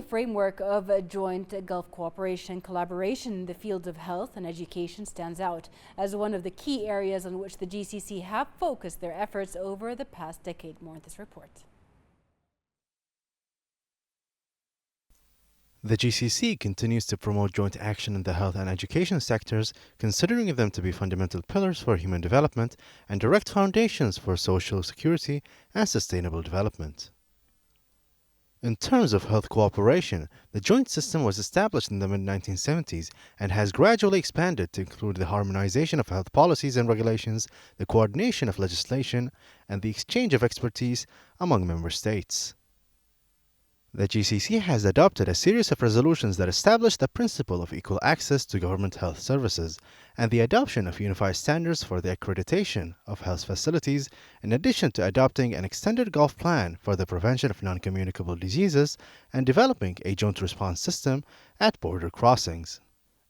Framework of joint Gulf cooperation, collaboration in the fields of health and education stands out as one of the key areas on which the GCC have focused their efforts over the past decade. More in this report. The GCC continues to promote joint action in the health and education sectors, considering them to be fundamental pillars for human development and direct foundations for social security and sustainable development. In terms of health cooperation, the joint system was established in the mid-1970s and has gradually expanded to include the harmonization of health policies and regulations, the coordination of legislation, and the exchange of expertise among member states. The GCC has adopted a series of resolutions that establish the principle of equal access to government health services and the adoption of unified standards for the accreditation of health facilities, in addition to adopting an extended Gulf plan for the prevention of non-communicable diseases and developing a joint response system at border crossings.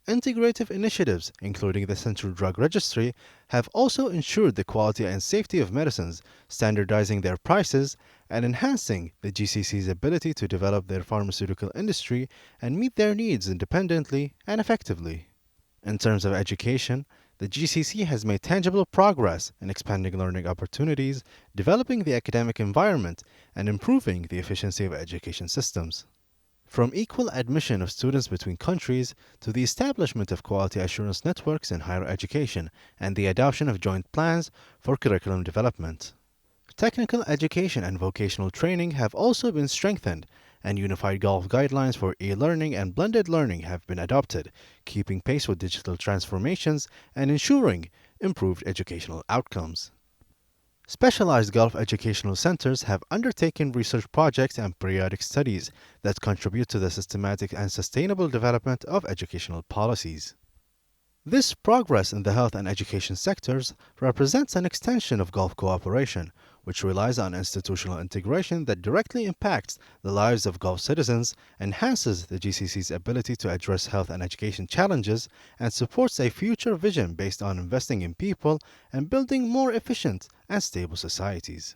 Integrative initiatives, including the Central Drug Registry, have also ensured the quality and safety of medicines, standardizing their prices, and enhancing the GCC's ability to develop their pharmaceutical industry and meet their needs independently and effectively. In terms of education, the GCC has made tangible progress in expanding learning opportunities, developing the academic environment, and improving the efficiency of education systems. From equal admission of students between countries to the establishment of quality assurance networks in higher education and the adoption of joint plans for curriculum development. Technical education and vocational training have also been strengthened, and unified Gulf guidelines for e-learning and blended learning have been adopted, keeping pace with digital transformations and ensuring improved educational outcomes. Specialized Gulf educational centers have undertaken research projects and periodic studies that contribute to the systematic and sustainable development of educational policies. This progress in the health and education sectors represents an extension of Gulf cooperation, which relies on institutional integration that directly impacts the lives of Gulf citizens, enhances the GCC's ability to address health and education challenges, and supports a future vision based on investing in people and building more efficient and stable societies.